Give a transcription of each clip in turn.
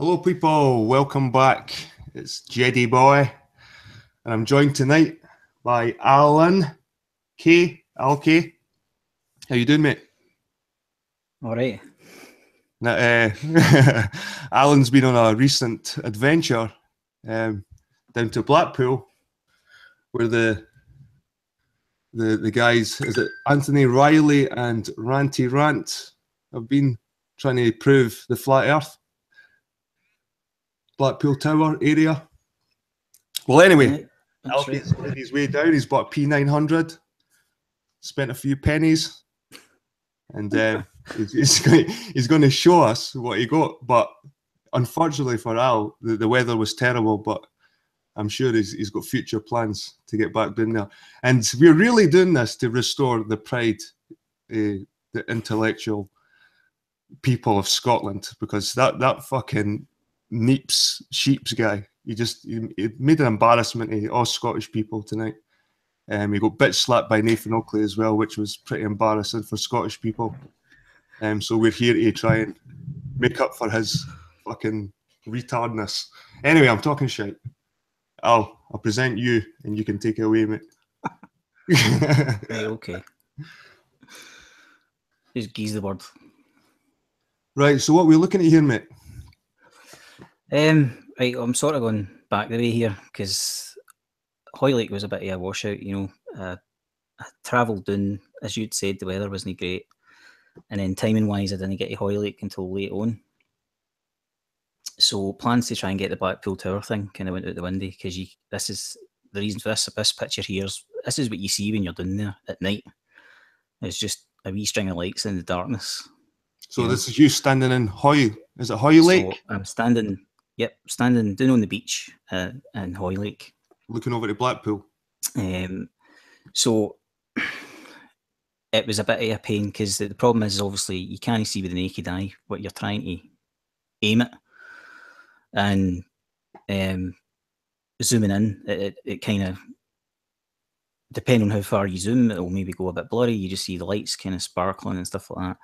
Hello, people. Welcome back. It's Jedi Boy, and I'm joined tonight by Alan K. Al K. How you doing, mate? All right. Now, Alan's been on a recent adventure down to Blackpool, where the guys, is it Anthony Riley and Ranty Rant, have been trying to prove the flat Earth. Blackpool Tower area. Well, anyway, Alfie's made his way down. He's bought a P900, spent a few pennies, and he's going to show us what he got. But unfortunately for Al, the weather was terrible, but I'm sure he's got future plans to get back down there. And we're really doing this to restore the pride, the intellectual people of Scotland, because that fucking Neeps Sheeps guy, he made an embarrassment to all Scottish people tonight. He got bitch slapped by Nathan Oakley as well, which was pretty embarrassing for Scottish people. So we're here to try and make up for his fucking retardness. Anyway, I'm talking shit. I'll present you and you can take it away, mate. Right, okay. Just geese the word. Right, so what we're looking at here, mate? Right, I'm sort of going back the way here because Hoylake was a bit of a washout, you know. I travelled down, as you'd said, the weather wasn't great. And then timing-wise, I didn't get to Hoylake until late on. So plans to try and get the Blackpool Tower thing kind of went out the window because this is the reason for this picture here. This is what you see when you're down there at night. It's just a wee string of lights in the darkness. So this is you standing in Is it Hoylake? So I'm standing down on the beach in Hoylake. Looking over to Blackpool. So it was a bit of a pain because the problem is obviously you can't see with the naked eye what you're trying to aim at. And zooming in, it kind of, depending on how far you zoom, it'll maybe go a bit blurry. You just see the lights kind of sparkling and stuff like that.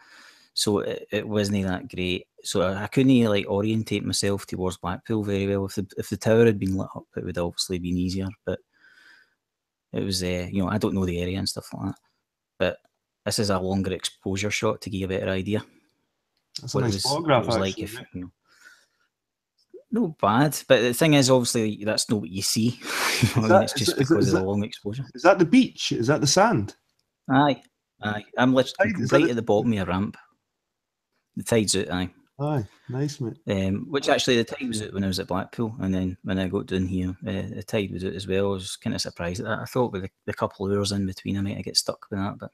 So it wasn't that great. So I couldn't like orientate myself towards Blackpool very well. If the tower had been lit up, it would obviously been easier. But it was, I don't know the area and stuff like that. But this is a longer exposure shot to give you a better idea. That's a nice photograph, it was actually, like if, not bad, but the thing is, obviously, that's not what you see. It's just because of the long exposure. Is that the beach? Is that the sand? Aye. I'm literally right at the bottom of a ramp. The tide's out, aye. Aye, nice, mate. Which actually, the tide was out when I was at Blackpool, and then when I got down here, the tide was out as well. I was kind of surprised at that. I thought with the couple of hours in between, I might get stuck with that. But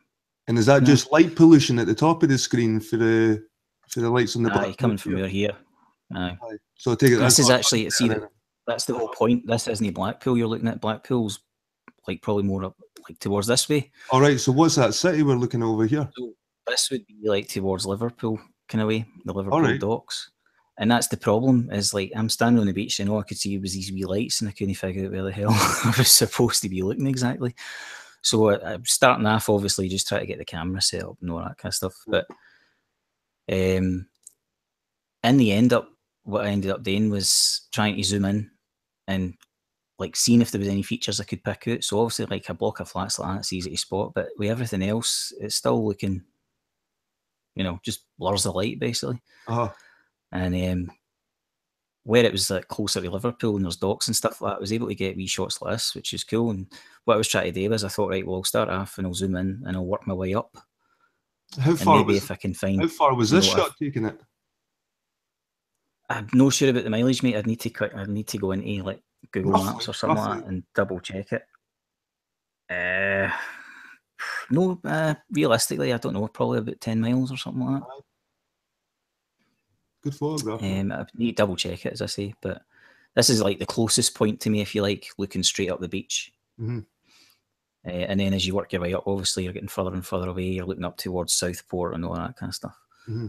and is that just light pollution at the top of the screen for the lights on the Blackpool? Aye, coming from over here. Aye. So I take it this is actually that's the whole point. This isn't Blackpool you're looking at. Blackpool's like probably more up like towards this way. All right. So what's that city we're looking over here? So this would be like towards Liverpool kind of way, the Liverpool docks. And that's the problem. Is like I'm standing on the beach and all I could see was these wee lights, and I couldn't figure out where the hell I was supposed to be looking exactly. So I'm starting off obviously just trying to get the camera set up and all that kind of stuff. But in the end what I ended up doing was trying to zoom in and like seeing if there was any features I could pick out. So obviously like a block of flats like that, it's easy to spot, but with everything else, it's still looking, just blurs the light basically. And where it was like closer to Liverpool and there's docks and stuff like that, I was able to get wee shots like this, which is cool. And what I was trying to do was I thought, right, well, I'll start off and I'll zoom in and I'll work my way up. How far was this shot taking it? I'm not sure about the mileage, mate. I'd need to go into like Google Maps or something like that and double check it. Realistically, I don't know. Probably about 10 miles or something like that. Good photograph. I need to double check it, as I say. But this is like the closest point to me, if you like, looking straight up the beach. Mm-hmm. And then as you work your way up, obviously you're getting further and further away. You're looking up towards Southport and all that kind of stuff. Mm-hmm.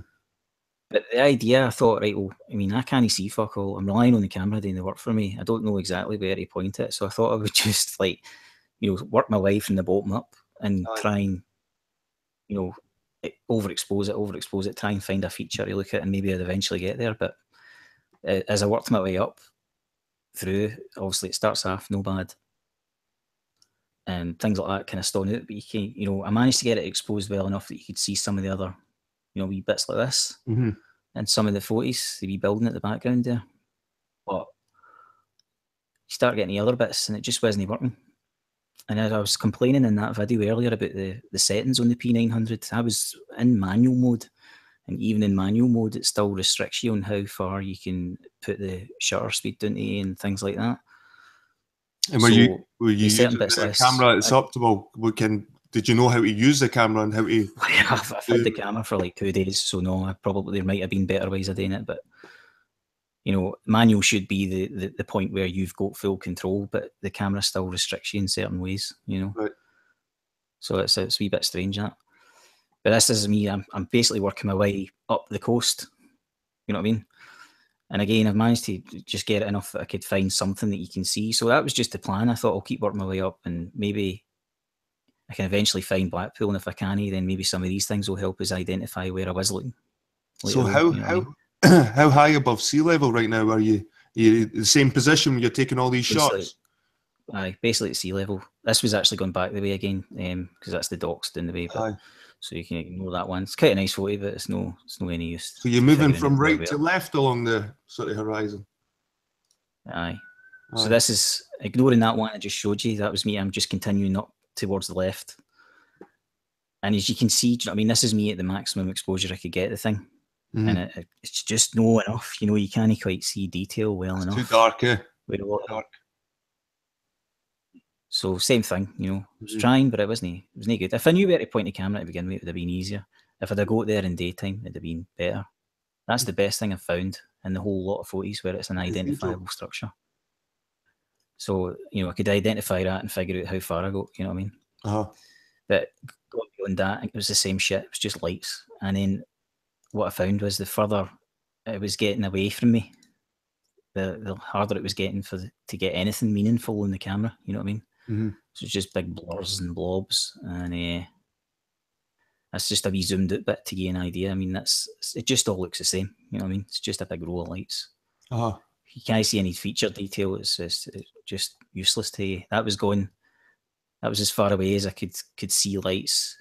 But the idea, I thought, right, well, I mean, I can't see fuck all. I'm relying on the camera doing the work for me. I don't know exactly where to point it. So I thought I would just work my way from the bottom up and try and, overexpose it, try and find a feature to look at and maybe I'd eventually get there. But as I worked my way up through, obviously it starts off no bad, and things like that kind of stone out. But you can, I managed to get it exposed well enough that you could see some of the other, wee bits like this, and some of the photos, the wee building at the background there. But you start getting the other bits, and it just wasn't working. And as I was complaining in that video earlier about the settings on the P900, I was in manual mode, and even in manual mode, it still restricts you on how far you can put the shutter speed down to and things like that. And were you using the camera that's optimal? Did you know how to use the camera and how to? I've had the camera for like 2 days, so no, there might have been better ways of doing it, but manual should be the point where you've got full control, but the camera still restricts you in certain ways, Right. So it's a wee bit strange, that. But this is me. I'm basically working my way up the coast. You know what I mean? And again, I've managed to just get it enough that I could find something that you can see. So that was just the plan. I thought I'll keep working my way up, and maybe I can eventually find Blackpool. And if I can, then maybe some of these things will help us identify where I was looking. So how high above sea level right now are you? Are you in the same position when you're taking all these shots? Aye, basically at sea level. This was actually going back the way again, because that's the docks down the way. But, so you can ignore that one. It's quite a nice photo, but it's no any use. So you're moving from right to left along the sort of horizon. Aye. So this is ignoring that one I just showed you. That was me. I'm just continuing up towards the left. And as you can see, do you know what I mean? This is me at the maximum exposure I could get the thing. And it's just no enough. You can't quite see detail well enough. Too dark, eh? Dark. So same thing, I was trying, but it wasn't good. If I knew where to point the camera to begin with, it would have been easier. If I'd have got there in daytime, it'd have been better. That's the best thing I've found in the whole lot of photos, where it's an identifiable structure. So, I could identify that and figure out how far I got, you know what I mean? But going beyond that, it was the same shit. It was just lights. And then what I found was the further it was getting away from me, the harder it was getting to get anything meaningful in the camera, you know what I mean? So it's just big blurs and blobs, and that's just a wee zoomed out bit to get an idea. I mean, it just all looks the same, you know what I mean? It's just a big row of lights. You can't see any feature detail. It's just useless to you. That was as far away as I could see lights.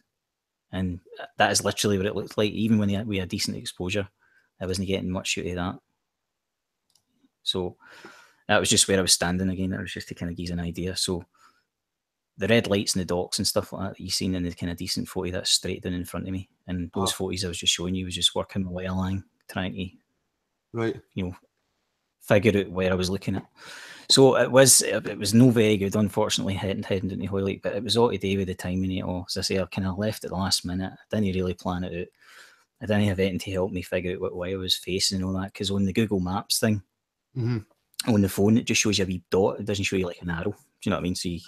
And that is literally what it looked like. Even when we had decent exposure, I wasn't getting much out of that. So that was just where I was standing again. That was just to kind of give you an idea. So the red lights and the docks and stuff like that you've seen in the kind of decent photo, that's straight down in front of me. And those photos I was just showing you was just working my way along, trying to, figure out where I was looking at. So it was no very good, unfortunately, heading down to Hoylake, but it was all to do with the timing of it all. As I say, I kind of left at the last minute. I didn't really plan it out. I didn't have anything to help me figure out what way I was facing and all that, because on the Google Maps thing, on the phone, it just shows you a wee dot. It doesn't show you like an arrow. Do you know what I mean? So you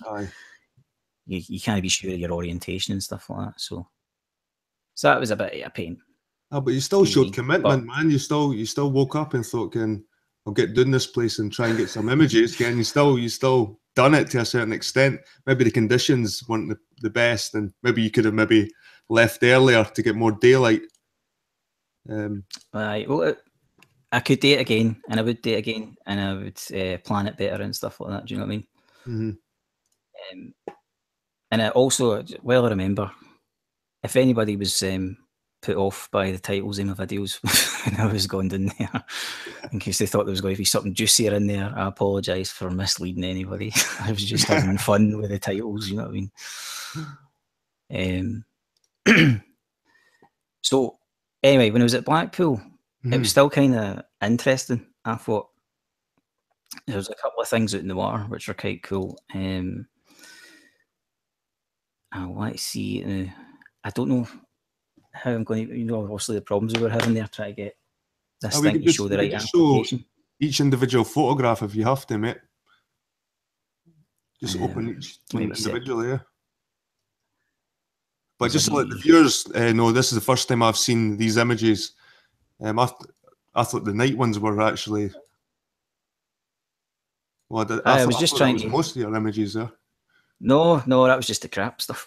can't be sure of your orientation and stuff like that. So that was a bit of a pain. But you still showed commitment, man. You still woke up and thought, I'll get down this place and try and get some images. Again, you still done it to a certain extent. Maybe the conditions weren't the best, and maybe you could have left earlier to get more daylight. Well, I could do it again, and I would do it again, and I would plan it better and stuff like that. Do you know what I mean? And I also, I remember, if anybody was put off by the titles in my videos when I was going down there, in case they thought there was going to be something juicier in there, I apologise for misleading anybody. I was just having fun with the titles, you know what I mean? So anyway, when I was at Blackpool, it was still kind of interesting. I thought there was a couple of things out in the water which were quite cool. I want to see. I don't know how I'm going to, obviously the problems we were having there, try to get this thing to show the right application. Each individual photograph if you have to, mate. Just open each one individually, yeah. But just to let the viewers know, this is the first time I've seen these images. I thought the night ones were actually. Well, I was just trying to most of your images there. No, that was just the crap stuff.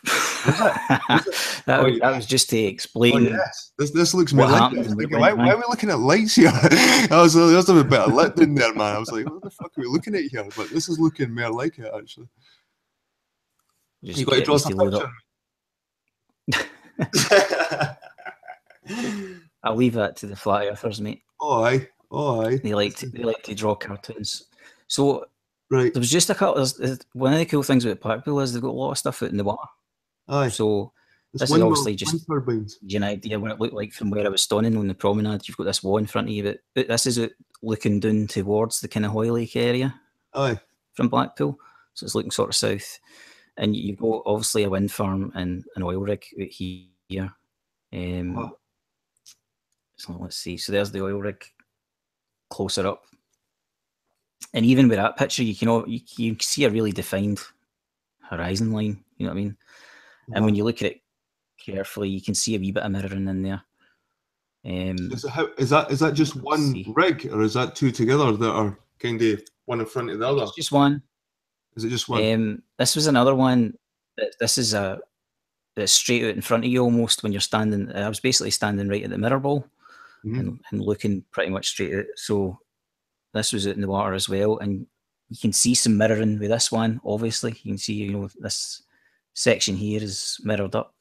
That was just to explain. Oh, yes. This looks what more like happened. it. I was thinking, why are we looking at lights here? I was a bit of lit in there, man. I was like, what the fuck are we looking at here? But this is looking more like it, actually. Just you got to draw some picture. I'll leave that to the flat earthers, mate. Oh aye. They like to draw cartoons. So right. There was just a couple. One of the cool things about Blackpool is they've got a lot of stuff out in the water. Aye. So this is obviously just an idea what it looked like from where I was standing on the promenade. You've got this wall in front of you, but this is it looking down towards the kind of Hoylake area. Aye. From Blackpool, so it's looking sort of south, and you've got obviously a wind farm and an oil rig out here. So let's see. So there's the oil rig closer up. And even with that picture, you can see a really defined horizon line. You know what I mean? And when you look at it carefully, you can see a wee bit of mirroring in there. Is that just one rig, or is that two together that are kind of one in front of the other? It's just one. Is it just one? This was another one. This is that's straight out in front of you almost when you're standing. I was basically standing right at the mirror ball and looking pretty much straight out. So this was out in the water as well, and you can see some mirroring with this one. Obviously, you can see this section here is mirrored up.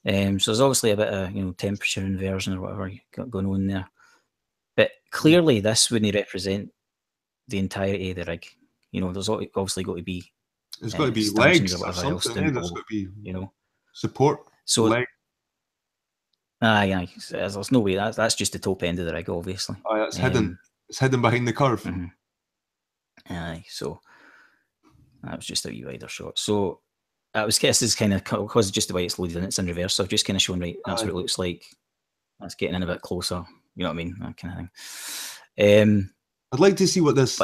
So there's obviously a bit of temperature inversion or whatever you got going on there, but clearly this wouldn't represent the entirety of the rig. There's obviously got to be. There's got to be legs or something. There's got to be support. So leg. Aye. There's no way. That's just the top end of the rig, obviously. Oh, that's hidden. It's hidden behind the curve. Aye. So that was just a wee wider shot. So this is kind of because just the way it's loaded in, it's in reverse. So I've just kind of shown that's what it looks like. That's getting in a bit closer. You know what I mean? That kind of thing. I'd like to see what this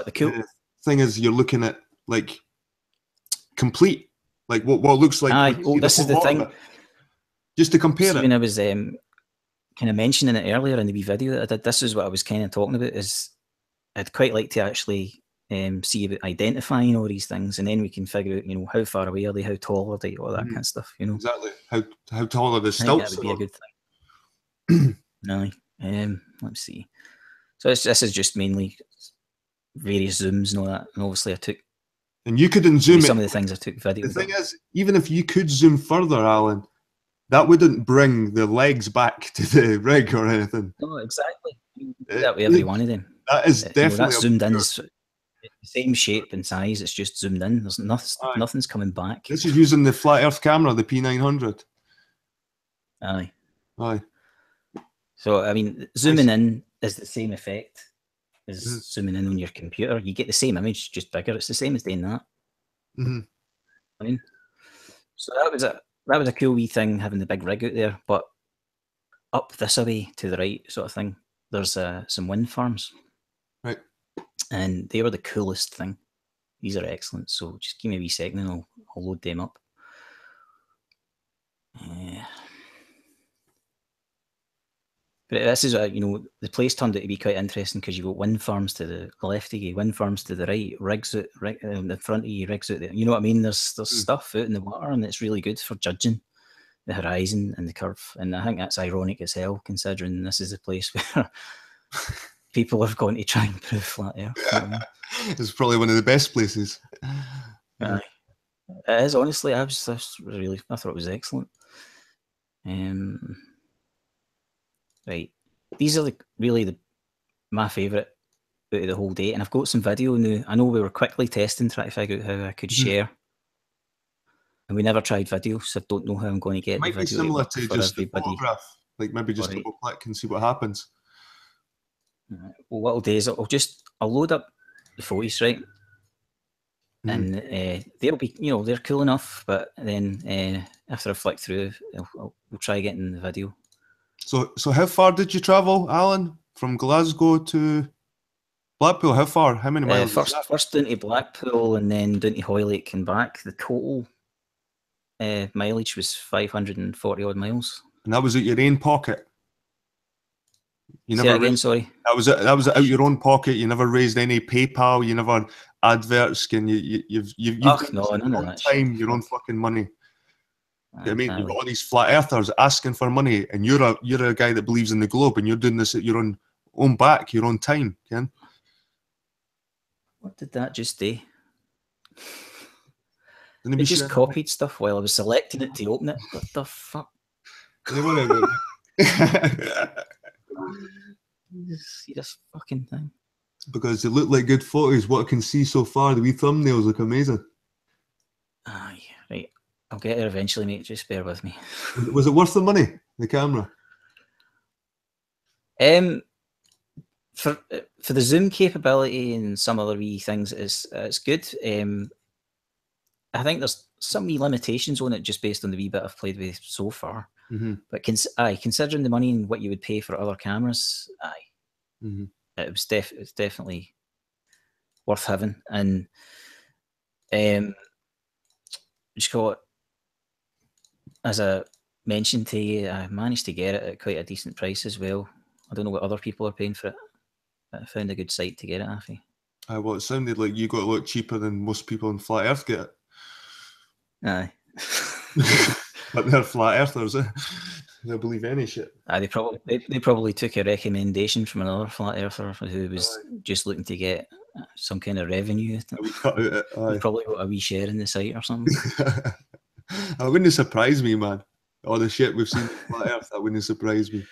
thing is you're looking at, like complete, like what looks like. This is the thing. Just to compare it. When I was kind of mentioning it earlier in the wee video that I did, this is what I was kind of talking about. Is I'd quite like to actually see about identifying all these things, and then we can figure out, how far away are they, how tall are they, all that kind of stuff. Exactly. How tall are the stilts? That would be a good thing. No. Let's see. So this is just mainly various zooms and all that, and obviously I took. And you couldn't zoom some of the things I took video. The thing is, even if you could zoom further, Alan, that wouldn't bring the legs back to the rig or anything. No, exactly. That way, every one of them. That is definitely that's zoomed in. Is the same shape and size. It's just zoomed in. There's nothing's coming back. This is using the flat Earth camera, the P900. Aye. Aye. So I mean, zooming in is the same effect as zooming in on your computer. You get the same image, just bigger. It's the same as doing that. I mean, so that was a cool wee thing, having the big rig out there. But up this way to the right, sort of thing, there's some wind farms. Right. And they were the coolest thing. These are excellent. So just give me a wee second and I'll load them up. But this is, the place turned out to be quite interesting because you've got wind farms to the left of you, wind farms to the right, rigs out in the front of you, rigs out there. You know what I mean? There's stuff out in the water, and it's really good for judging the horizon and the curve. And I think that's ironic as hell, considering this is a place where people have gone to try and prove flat Earth. Yeah. You know? It's probably one of the best places. It is, honestly. I thought it was excellent. Right, these are my favourite out of the whole day, and I've got some video now. I know we were quickly testing, trying to figure out how I could share, and we never tried video, so I don't know how I'm going to get the video. It might be similar to just the photograph, like maybe just double click and see what happens. Well, what I'll do is I'll load up the photos, right, and they'll be, they're cool enough, but then after I flick through, we'll try getting the video. So how far did you travel, Alan, from Glasgow to Blackpool? How far? How many miles? First down to Blackpool and then down to Hoylake and back. The total mileage was 540 odd miles. And that was out your own pocket? Say that again, sorry. That was out your own pocket. You never raised any PayPal. You never adverts? Can you've got none your of own that time, shit. your own fucking money. You know what I mean? Exactly. You've got all these flat earthers asking for money, and you're a guy that believes in the globe, and you're doing this at your own back, your own time, Ken. What did that just do? It just copied stuff while I was selecting it to open it. What the fuck? See this fucking thing. Because they look like good photos. What I can see so far, the wee thumbnails look amazing. Aye, right. I'll get there eventually, mate. Just bear with me. Was it worth the money, the camera? For the zoom capability and some other wee things, it's good. I think there's some wee limitations on it just based on the wee bit I've played with so far. But considering the money and what you would pay for other cameras, it was definitely worth having. And just call it, as I mentioned to you, I managed to get it at quite a decent price as well. I don't know what other people are paying for it, but I found a good site to get it, Affy. Well, it sounded like you got a lot cheaper than most people on Flat Earth get it. Aye. But they're flat earthers, eh? They'll believe any shit. They probably took a recommendation from another flat earther who was just looking to get some kind of revenue. We cut out it. He probably got a wee share in the site or something. That wouldn't surprise me, man. All the shit we've seen in Flat Earth, that wouldn't surprise me.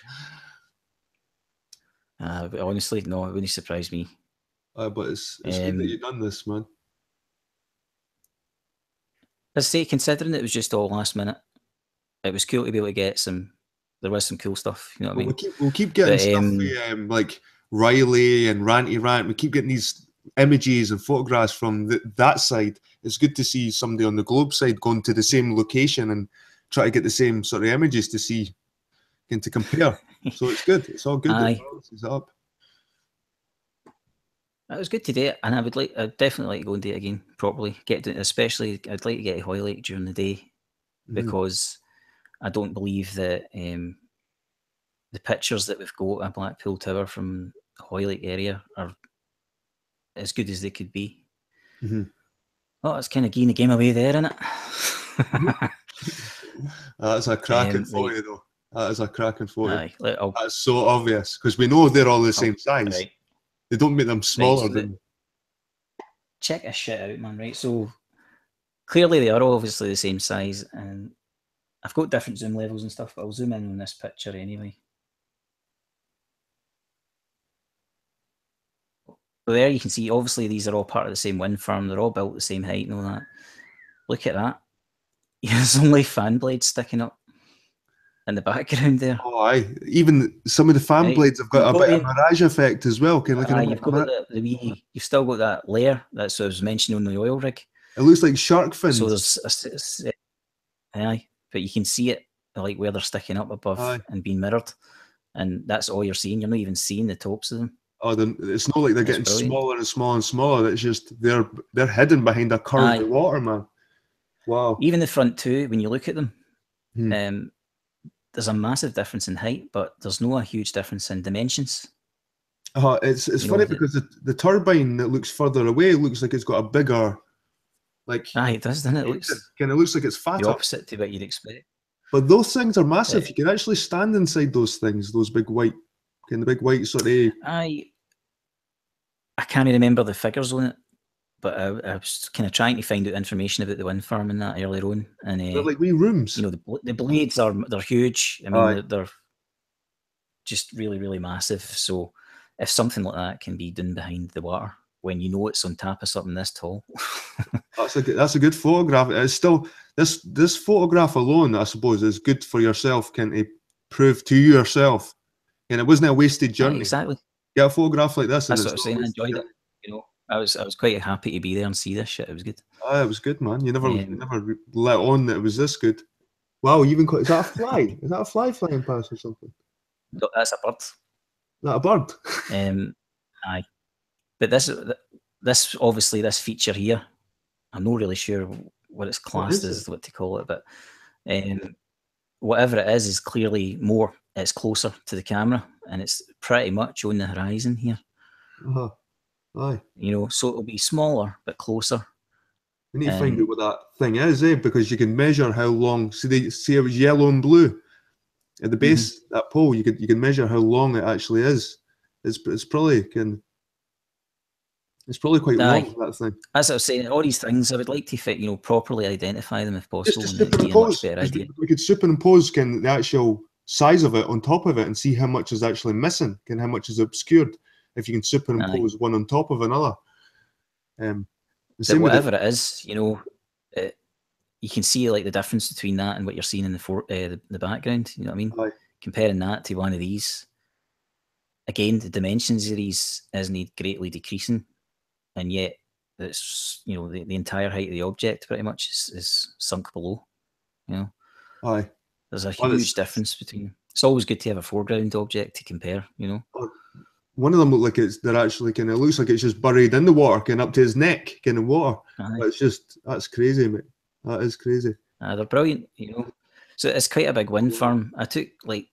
But honestly, no, it wouldn't surprise me. But it's good that you've done this, man. Let's say, considering it was just all last minute, it was cool to be able to get some. There was some cool stuff, you know what I mean? We'll keep getting stuff with, like Riley and Ranty Rant. We keep getting these images and photographs from that side. It's good to see somebody on the Globe side going to the same location and try to get the same sort of images to see and to compare. So it's good. It's all good. Aye. It's up. It was good to do it, and I'd definitely like to go and do it again properly. Especially, I'd like to get a Hoylake during the day because I don't believe that the pictures that we've got at Blackpool Tower from the Hoylake area are as good as they could be. Oh, it's kind of giving the game away there, isn't it? That's a cracking photo, though. That is a cracking photo. Aye, that's so obvious because we know they're all the same size. Right. They don't make them smaller. Check this shit out, man. Right, so clearly they are obviously the same size, and I've got different zoom levels and stuff, but I'll zoom in on this picture anyway. So there you can see, obviously these are all part of the same wind farm. They're all built the same height and all that. Look at that. There's only fan blades sticking up in the background there. Oh, aye. Even some of the fan blades have got a bit of mirage effect as well. Can you look at you've got you've still got that layer. That's what I was mentioning on the oil rig. It looks like shark fins. So there's aye, but you can see it like where they're sticking up above and being mirrored, and that's all you're seeing. You're not even seeing the tops of them. Oh, it's not like they're getting smaller and smaller and smaller. It's just they're hidden behind a curve of water, man. Wow. Even the front two, when you look at them, there's a massive difference in height, but there's no a huge difference in dimensions. It's funny because the turbine that looks further away looks like it's got a bigger, like. It does, doesn't it? It looks like it's fatter. The opposite to what you'd expect. But those things are massive. You can actually stand inside those things. Those big white, the big white sort of. I can't remember the figures on it, but I was kind of trying to find out information about the wind farm and that earlier on. And they're like wee rooms. You know, the blades they're huge. I mean, they're just really, really massive. So if something like that can be done behind the water when you know it's on top of something this tall, that's a good photograph. It's still this photograph alone, I suppose, is good for yourself. Can prove to yourself, and it wasn't a wasted journey. Exactly. Get a photograph like this. That's what I was saying. I enjoyed it. You know, I was quite happy to be there and see this shit. It was good. It was good, man. You never let on that it was this good. Wow, you even is that a fly? Is that a fly flying past or something? No, that's a bird. Is that a bird? Aye. But this obviously this feature here, I'm not really sure what it's classed as, what to call it, but whatever it is clearly more. It's closer to the camera, and it's pretty much on the horizon here. Aye. You know, so it'll be smaller but closer. We need to find out what that thing is, because you can measure how long. See, it was yellow and blue at the base that pole. You can measure how long it actually is. It's probably quite long, that thing. As I was saying, all these things I would like to you know, properly identify them if possible, Just and get a much better idea. We could superimpose the actual size of it on top of it and see how much is actually missing and how much is obscured if you can superimpose one on top of another. But whatever it is, you know, you can see like the difference between that and what you're seeing in the background. You know what I mean? Aye. Comparing that to one of these, again, the dimensions of these isn't greatly decreasing, and yet it's, you know, the entire height of the object pretty much is sunk below. You know, aye, there's a huge difference between. It's always good to have a foreground object to compare. You know, one of them look like they're actually kind of looks like it's just buried in the water, kind of up to his neck, kind of water. But it's just, that's crazy, mate. That is crazy. They're brilliant, you know. So it's quite a big wind farm. I took like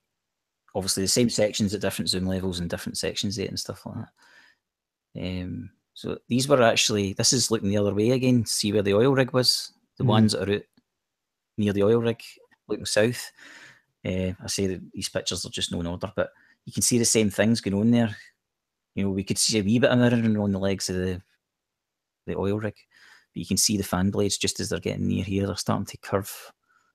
obviously the same sections at different zoom levels and different sections and stuff like that. So these were actually, this is looking the other way again. See where the oil rig was? The ones that are out near the oil rig, looking south. I say that these pictures are just no in order, but you can see the same things going on there. You know, we could see a wee bit of mirroring on the legs of the oil rig. But you can see the fan blades just as they're getting near here, they're starting to curve.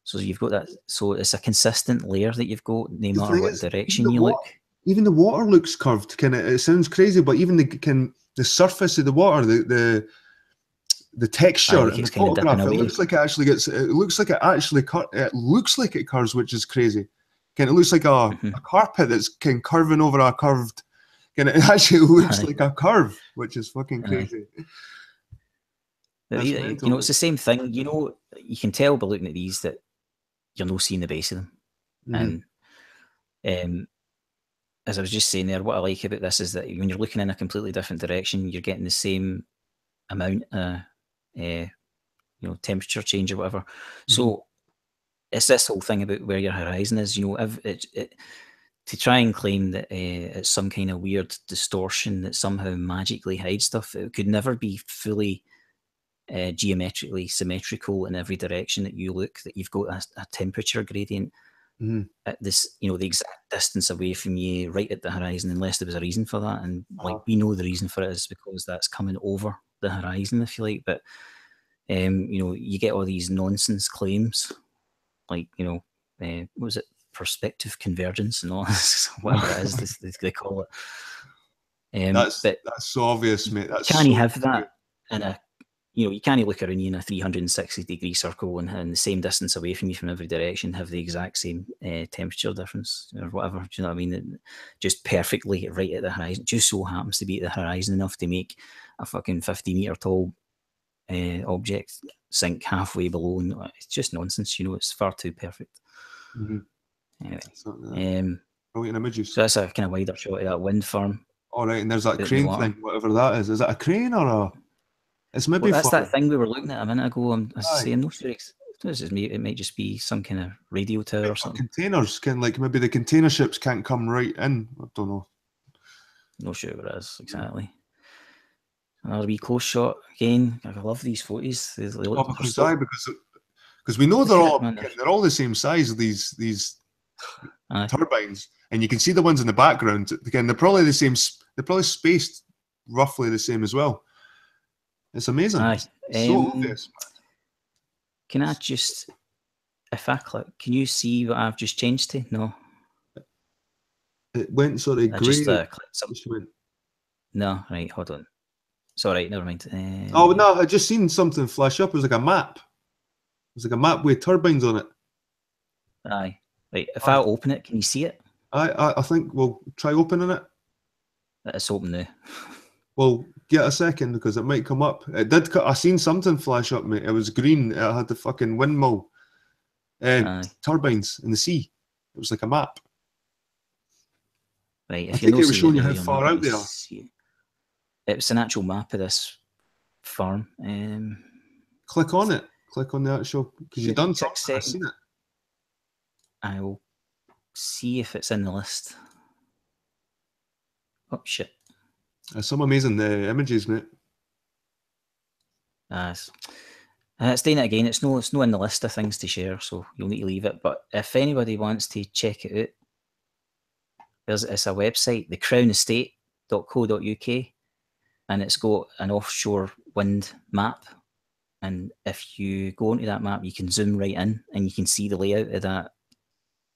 So you've got that. So it's a consistent layer that you've got, no matter what direction you look. Even the water looks curved. It sounds crazy, but even the surface of the water, the texture in the photograph, it looks like it actually gets. It looks like it actually curves, which is crazy. It looks like a carpet that's curving over a curved. It actually looks like a curve, which is fucking crazy. You know, it's the same thing. You know, you can tell by looking at these that you're not seeing the base of them. And as I was just saying there, what I like about this is that when you're looking in a completely different direction, you're getting the same amount of, you know, temperature change or whatever. So it's this whole thing about where your horizon is. You know, to try and claim that it's some kind of weird distortion that somehow magically hides stuff, it could never be fully geometrically symmetrical in every direction that you look, that you've got a temperature gradient at this, you know, the exact distance away from you right at the horizon, unless there was a reason for that. And like we know the reason for it is because that's coming over the horizon, if you like. But you know, you get all these nonsense claims like, you know, what was it, perspective convergence and all this, whatever it is they call it. That's so obvious, mate. That's can you have that in a, you know, you can't look around you in a 360-degree circle and the same distance away from you from every direction have the exact same temperature difference or whatever. Do you know what I mean? Just perfectly right at the horizon. Just so happens to be at the horizon enough to make a fucking 50-meter tall object sink halfway below. And it's just nonsense. You know, it's far too perfect. Anyway, brilliant images. So that's a kind of wider shot of that wind farm. All right, and there's that crane thing, whatever that is. Is it a crane or a? It's maybe. Well, that's that thing we were looking at a minute ago. I'm saying no, sure. It might just be some kind of radio tower or something. Containers can, like, maybe the container ships can't come right in. I don't know. No sure what it is exactly. Another wee close shot again. I love these photos. They look because we know they're all the same size. These turbines, and you can see the ones in the background. Again, they're probably the same. They're probably spaced roughly the same as well. It's amazing. So obvious. Can I just, if I click, can you see what I've just changed to? No. It went sort of grey. No, right, hold on. Sorry, never mind. Oh no, I just seen something flash up. It was like a map. It was like a map with turbines on it. Aye. Right, if I open it, can you see it? I think we'll try opening it. It's open now. Well, get a second because it might come up. It did. I seen something flash up, mate. It was green. It had the fucking windmill turbines in the sea. It was like a map. Right. I think it was showing you how far out they are. It was an actual map of this farm. Click on it. Click on the actual, because you've done something. I've seen it. I will see if it's in the list. Oh shit. Some amazing images, mate. It's doing it again. It's no in the list of things to share, so you'll need to leave it. But if anybody wants to check it out, it's a website, thecrownestate.co.uk, and it's got an offshore wind map. And if you go onto that map, you can zoom right in and you can see the layout of that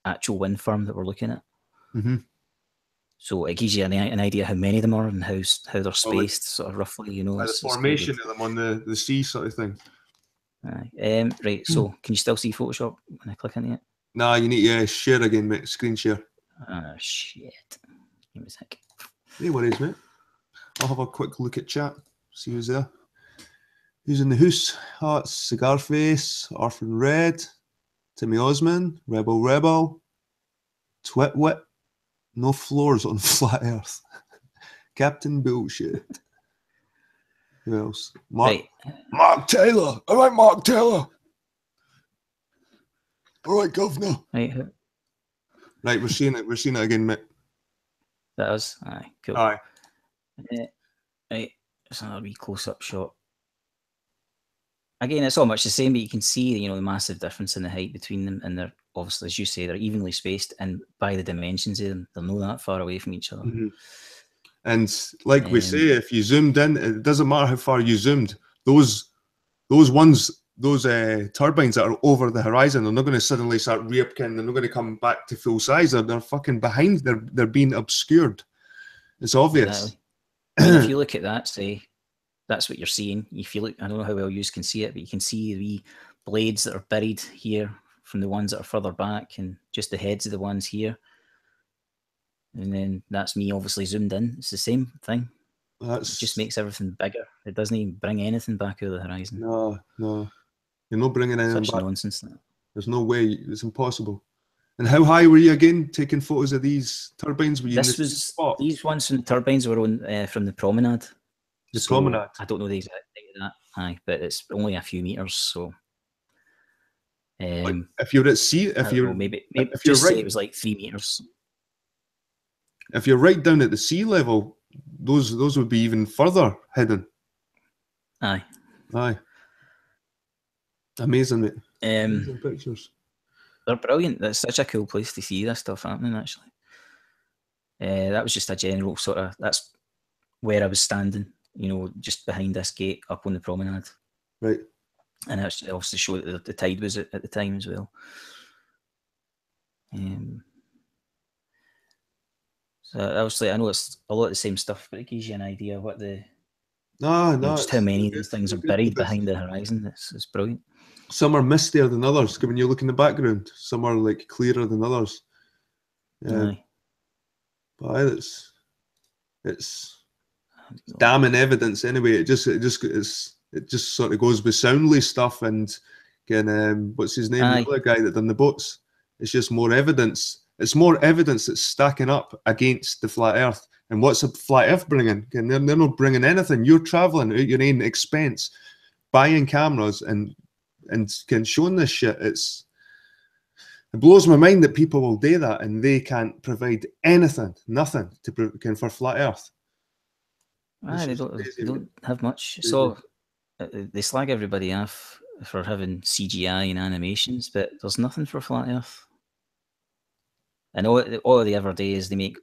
actual wind farm that we're looking at. Mm-hmm. So it gives you an idea how many of them are and how they're spaced, sort of roughly, you know. The formation of them on the sea sort of thing. Right, so can you still see Photoshop when I click into it? Nah, you need to share again, mate. Screen share. Ah, shit. Give me a sec. No worries, mate. I'll have a quick look at chat, see who's there. Who's in the house? Oh, it's Cigarface, Orphan Red, Timmy Osman, Rebel, Twitwit, No Floors on Flat Earth, Captain Bullshit. Who else? Mark Taylor. All right, Mark Taylor. All right, Governor. Right, we're seeing it. We're seeing it again, mate. That is. Aye, cool. Aye. Right, it's another wee close-up shot. Again, it's all much the same, but you can see, you know, the massive difference in the height between them, and they're obviously, as you say, they're evenly spaced, and by the dimensions of them, they're not that far away from each other. Mm-hmm. And like we say, if you zoomed in, it doesn't matter how far you zoomed. Those turbines that are over the horizon, they're not going to suddenly start reappearing. They're not going to come back to full size. They're fucking behind. They're being obscured. It's obvious. Exactly. If you look at that, say, that's what you're seeing. If you look, I don't know how well you can see it, but you can see the blades that are buried here from the ones that are further back, and just the heads of the ones here. And then that's me obviously zoomed in. It's the same thing. It just makes everything bigger. It doesn't even bring anything back out of the horizon. No. You're not bringing anything Such back. Nonsense. That. There's no way. It's impossible. And how high were you again taking photos of these turbines? Were you these ones from the turbines were on from the promenade. Promenade. I don't know the exact thing of that. Aye, but it's only a few meters. So if you're at sea, if you're say it was like 3 meters. If you're right down at the sea level, those would be even further hidden. Aye. Amazing, mate. Amazing pictures. They're brilliant. That's such a cool place to see this stuff happening, actually. That was just a general sort of, that's where I was standing, you know, just behind this gate up on the promenade. Right. And it also showed that the tide was at the time as well. So obviously, I know it's a lot of the same stuff, but it gives you an idea of what just how many of these things are buried behind the horizon. It's brilliant. Some are mistier than others. When you look in the background, some are like clearer than others. Aye. But it's damning evidence anyway. It just sort of goes with Soundly stuff and again, what's his name? Aye. The other guy that done the boats. It's just more evidence. It's more evidence that's stacking up against the flat Earth. And what's a flat Earth bringing? And they're not bringing anything. You're traveling at your own expense, buying cameras and showing this shit. It blows my mind that people will do that and they can't provide nothing for flat Earth. They don't have much. So they slag everybody off for having CGI and animations, but there's nothing for flat Earth. And all they ever do is they make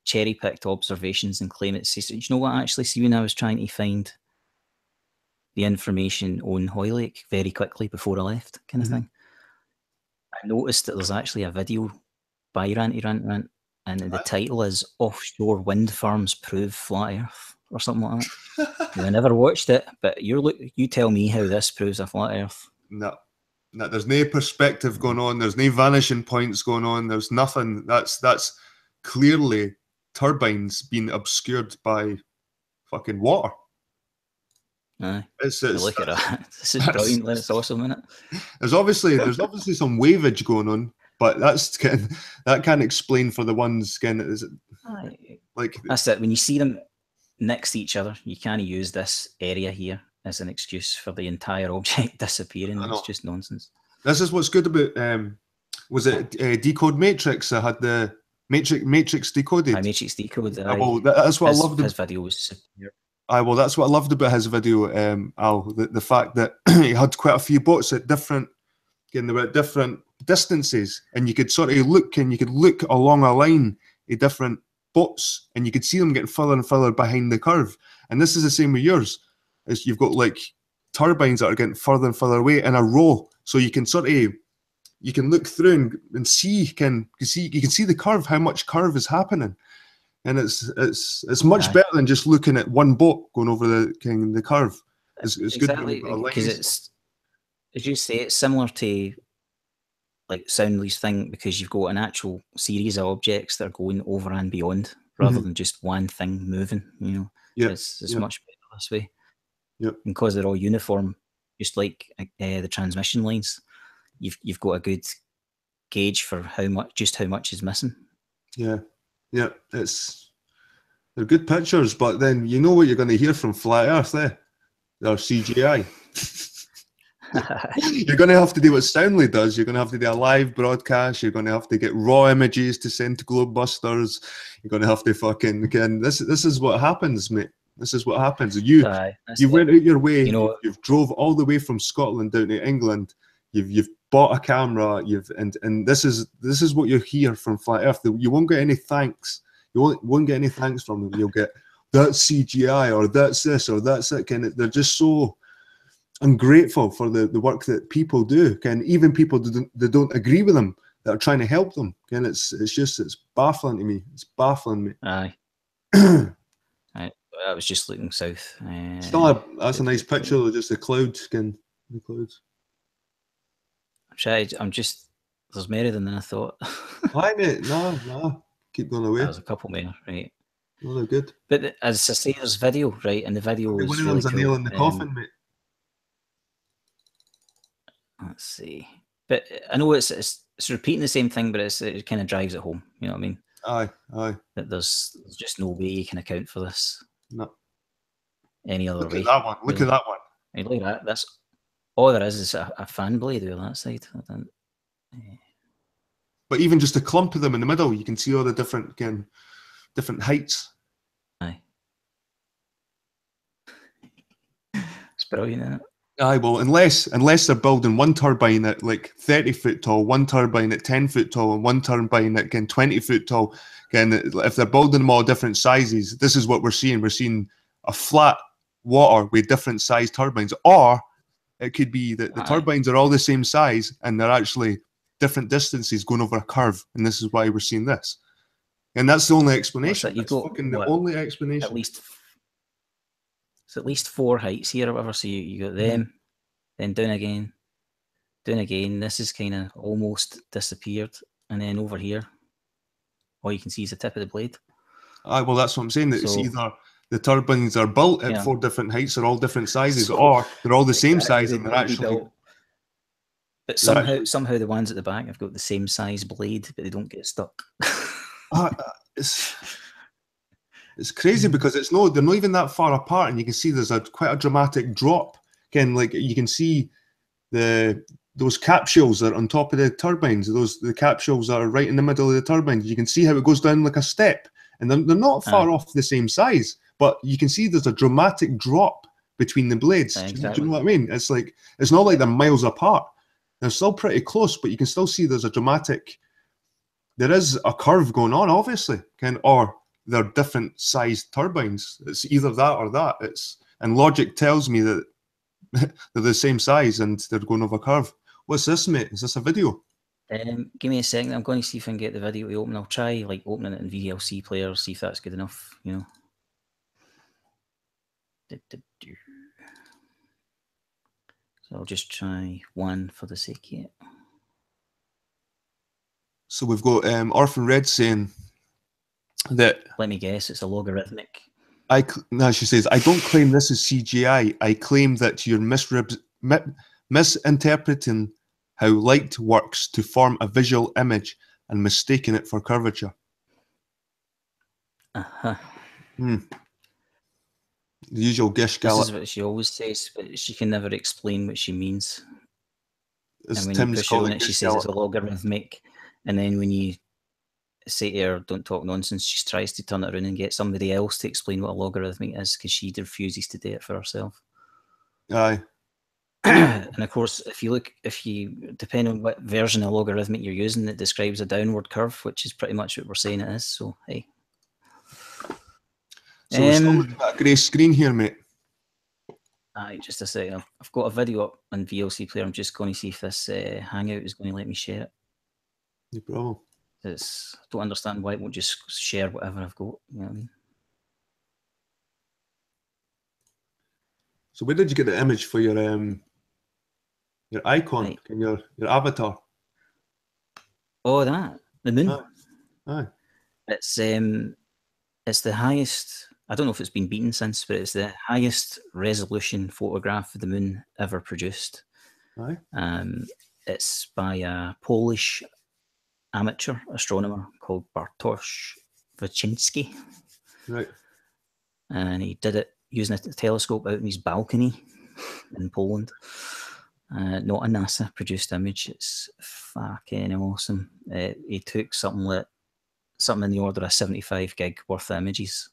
cherry-picked observations and claim it's. Do you know what? Actually, see, when I was trying to find the information on Hoylake very quickly before I left, kind of thing, I noticed that there's actually a video by Ranty Rant, and the title is "Offshore Wind Farms Prove Flat Earth" or something like that. I never watched it, but you tell me how this proves a flat Earth. No, there's no perspective going on. There's no vanishing points going on. There's nothing. That's clearly turbines being obscured by fucking water. Aye. Look at that. This is brilliant. It's awesome, isn't it? There's obviously some waveage going on, but that can't explain for the ones like that's it. When you see them next to each other, you can't use this area here as an excuse for the entire object disappearing. It's just nonsense. This is what's good about was it Decode Matrix that had the Matrix Decoded. Matrix Decoded. Well, that's what I loved. His video was superior. Well, that's what I loved about his video, Al. The fact that he had quite a few boats at different, again, they were at different distances, and you could sort of look, and you could look along a line of different boats, and you could see them getting further and further behind the curve. And this is the same with yours, is you've got like turbines that are getting further and further away in a row, so you can sort of look through and see, you can see the curve, how much curve is happening. And it's much better than just looking at one boat going over the curve. It's exactly, good because it's, as you say, it's similar to like Soundly's thing, because you've got an actual series of objects that are going over and beyond, rather than just one thing moving. You know, it's much better this way. Yep. Because they're all uniform, just like the transmission lines. You've got a good gauge for how much is missing. Yeah. They're good pictures, but then you know what you're going to hear from Flat Earth, They're CGI. You're going to have to do what Soundly does. You're going to have to do a live broadcast. You're going to have to get raw images to send to Globebusters. You're going to have to fucking this is what happens, mate. This is what happens. You went out your way. You've drove all the way from Scotland down to England. You've bought a camera. And this is what you hear from Flat Earth. You won't get any thanks. You won't get any thanks from them. You'll get that's CGI or that's this or that's it. They're just so ungrateful for the work that people do. Even people that don't agree with them, that are trying to help them. It's baffling to me. It's baffling me. Aye. I was just looking south. That's a nice picture of just the clouds. The clouds. There's more than I thought. Aye, mate. No. Keep going away. There's a couple more, right? Oh, they're good. But as I say, there's video, right? And the video is one of really them's a nail in the coffin, mate. Let's see. But I know it's repeating the same thing, but it kind of drives it home. You know what I mean? Aye. That there's just no way you can account for this. No. Any other way. Look at that one. Look at that one. Hey, look at that. That's all there is a fan blade on that side. But even just a clump of them in the middle, you can see all the different heights. Aye. It's brilliant, isn't it? Aye, well, unless they're building one turbine at like 30 foot tall, one turbine at 10 foot tall, and one turbine at 20 foot tall. If they're building them all different sizes, this is what we're seeing. We're seeing a flat water with different size turbines, or it could be that the turbines are all the same size and they're actually different distances going over a curve, and this is why we're seeing this. And that's the only explanation. That's the only explanation. It's at least 4 heights here or whatever. So you got them, then down again. This is kind of almost disappeared, and then over here, all you can see is the tip of the blade. Aye, well, that's what I'm saying. That it's either the turbines are built at 4 different heights, they're all different sizes, or they're all the same size and they're actually. But somehow the ones at the back have got the same size blade, but they don't get stuck. It's crazy because they're not even that far apart, and you can see there's quite a dramatic drop. Again, like you can see those capsules that are on top of the turbines. The capsules that are right in the middle of the turbines. You can see how it goes down like a step, and they're not far off the same size, but you can see there's a dramatic drop between the blades. Exactly. Do you know what I mean? It's like it's not like they're miles apart. They're still pretty close, but you can still see there is a curve going on, obviously, or they're different sized turbines. It's either that or that. And logic tells me that they're the same size and they're going over a curve. What's this, mate? Is this a video? Give me a second. I'm going to see if I can get the video to open. I'll try like opening it in VLC player, see if that's good enough. You know. So I'll just try one for the sake of it. So we've got Orphan Red saying that. Let me guess, it's a logarithmic. She says, I don't claim this is CGI. I claim that you're misinterpreting how light works to form a visual image and mistaking it for curvature. The usual gish gallop. This is what she always says, but she can never explain what she means. It's and when Tim's you push on it, she says it's a logarithmic. And then when you say to her, don't talk nonsense, she tries to turn it around and get somebody else to explain what a logarithmic is because she refuses to do it for herself. Aye. And of course, if you depend on what version of logarithmic you're using, it describes a downward curve, which is pretty much what we're saying it is. So, hey. So we're still looking at a grey screen here, mate. Aye, just a second. I've got a video up on VLC Player. I'm just going to see if this Hangout is going to let me share it. No problem. I don't understand why it won't just share whatever I've got. You know what I mean? So where did you get the image for your icon, right. your avatar? Oh, the moon. Aye. It's the highest. I don't know if it's been beaten since, but it's the highest resolution photograph of the moon ever produced. Aye. It's by a Polish amateur astronomer called Bartosz Wyszynski. Right. And he did it using a telescope out in his balcony in Poland. Not a NASA produced image. It's fucking awesome. He took something in the order of 75 gig worth of images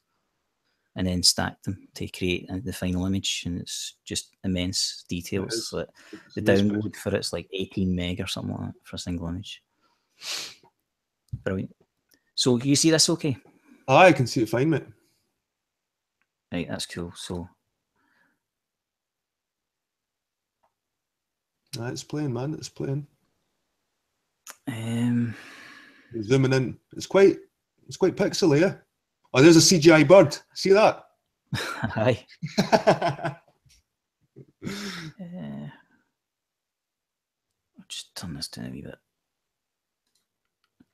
and then stacked them to create the final image, and it's just immense details. The download for it's like 18 meg or something like that for a single image. Brilliant. So you see this okay? I can see it fine, mate. Right, that's cool. So it's playing, man. It's playing. Zooming in. It's quite pixely, yeah. Oh, there's a CGI bird. See that? Hi. I'll just turn this down a wee bit.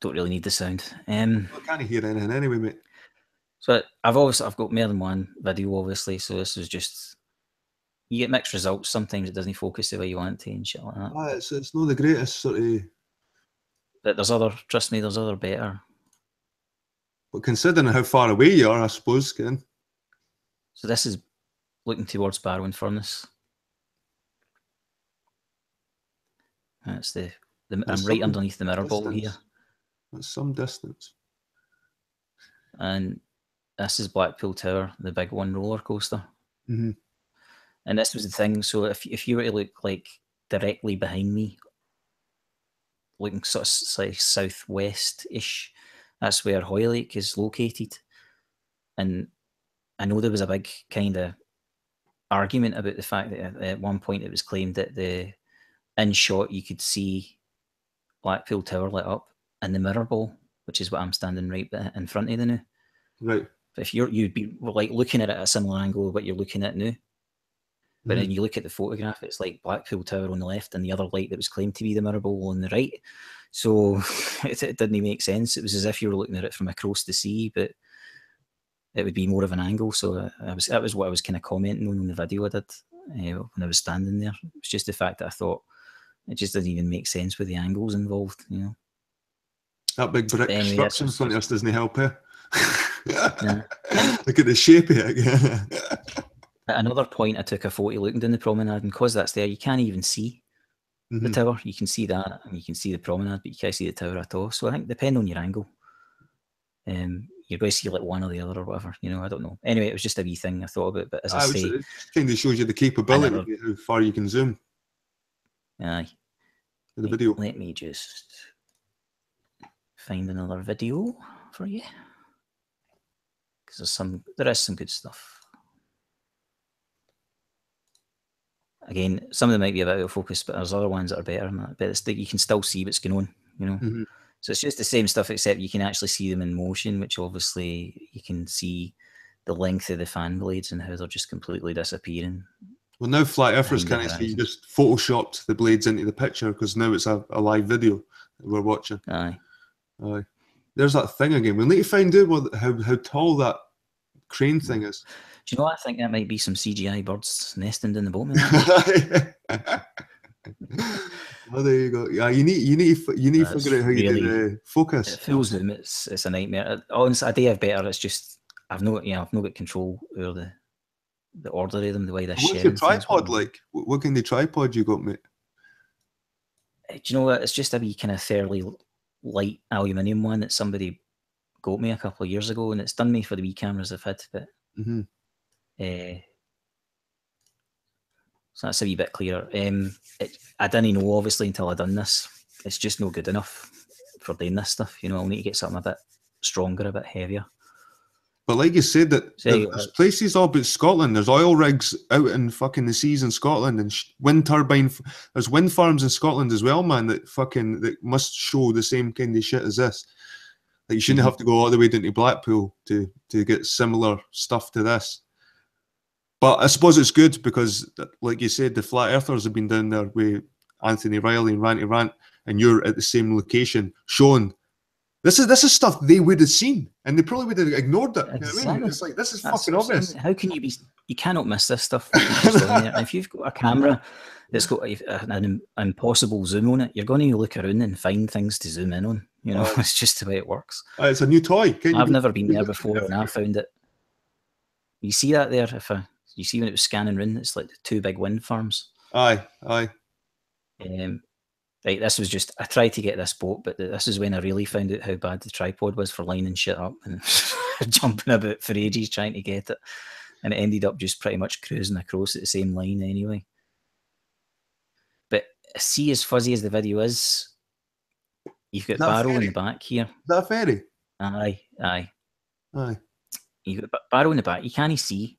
Don't really need the sound. I can't hear anything anyway, mate. So I've got more than one video, obviously. So this is just, you get mixed results. Sometimes it doesn't focus the way you want it to and shit like that. It's not the greatest sort of. But trust me, there's other better. But considering how far away you are, I suppose, Ken. So this is looking towards Barrow and Furnace. That's I'm right underneath the mirror ball here. That's some distance. And this is Blackpool Tower, the big one roller coaster. Mm-hmm. And this was the thing. So if you were to look like directly behind me, looking sort of like southwest-ish, that's where Hoylake is located. And I know there was a big kind of argument about the fact that at one point it was claimed that in shot you could see Blackpool Tower lit up in the mirror ball, which is what I'm standing right in front of the now. Right. But if you'd be like looking at it at a similar angle of what you're looking at now. But then you look at the photograph, it's like Blackpool Tower on the left and the other light that was claimed to be the mirror ball on the right. So it didn't make sense. It was as if you were looking at it from across the sea, but it would be more of an angle. So that was what I was kind of commenting on in the video I did when I was standing there. It's just the fact that I thought it just doesn't even make sense with the angles involved, you know. That big brick structure in front of us doesn't help here. Yeah. Look at the shape of it. At another point, I took a photo looking down the promenade, and because that's there, you can't even see the tower. You can see that, and you can see the promenade, but you can't see the tower at all. So I think, depending on your angle, you're going to see like one or the other or whatever. You know, I don't know. Anyway, it was just a wee thing I thought about. But as I say, it kind of shows you the capability of how far you can zoom. Aye. The video. Let me just find another video for you, because there is some good stuff. Again, some of them might be a bit out of focus, but there's other ones that are better than that. But you can still see what's going on, you know. So it's just the same stuff, except you can actually see them in motion, which obviously you can see the length of the fan blades and how they're just completely disappearing. Well, now Flat Earthers can't see, you just photoshopped the blades into the picture because now it's a live video that we're watching. Aye. There's that thing again. We'll need to find out how tall that crane thing is. Do you know what? I think that might be some CGI birds nesting in the bottom. Oh, there you go. Yeah, you need to figure out how you do the focus. It fools them. It's a nightmare. Honestly, I do have better. It's just I've not got control over the order of them, the way they're sharing. What's your tripod like? What kind of tripod you got, mate? Do you know what? It's just a wee kind of fairly light aluminium one that somebody got me a couple of years ago, and it's done me for the wee cameras I've had. But so that's a wee bit clearer. I didn't know, obviously, until I done this. It's just no good enough for doing this stuff. You know, I'll need to get something a bit stronger, a bit heavier. But like you said, there's places all about Scotland. There's oil rigs out in fucking the seas in Scotland, and wind turbine. There's wind farms in Scotland as well, man. That must show the same kind of shit as this. Like you shouldn't have to go all the way down to Blackpool to get similar stuff to this. But I suppose it's good because, like you said, the flat earthers have been down there with Anthony Riley and Ranty Rant, and you're at the same location, showing this is stuff they would have seen, and they probably would have ignored it. Exactly. You know what I mean? It's like, this is fucking obvious. How can you be? You cannot miss this stuff. And if you've got a camera that's got an impossible zoom on it, you're going to look around and find things to zoom in on. You know, it's just the way it works. It's a new toy. I've never been there before, and I found it. You see that there? You see when it was scanning round, it's like the two big wind farms. Aye. Right, this was just, I tried to get this boat, but this is when I really found out how bad the tripod was for lining shit up and jumping about for ages trying to get it. And it ended up just pretty much cruising across at the same line anyway. But see, as fuzzy as the video is, you've got Barrow in the back here. Is that a ferry? Aye. You've got Barrow in the back. You can't see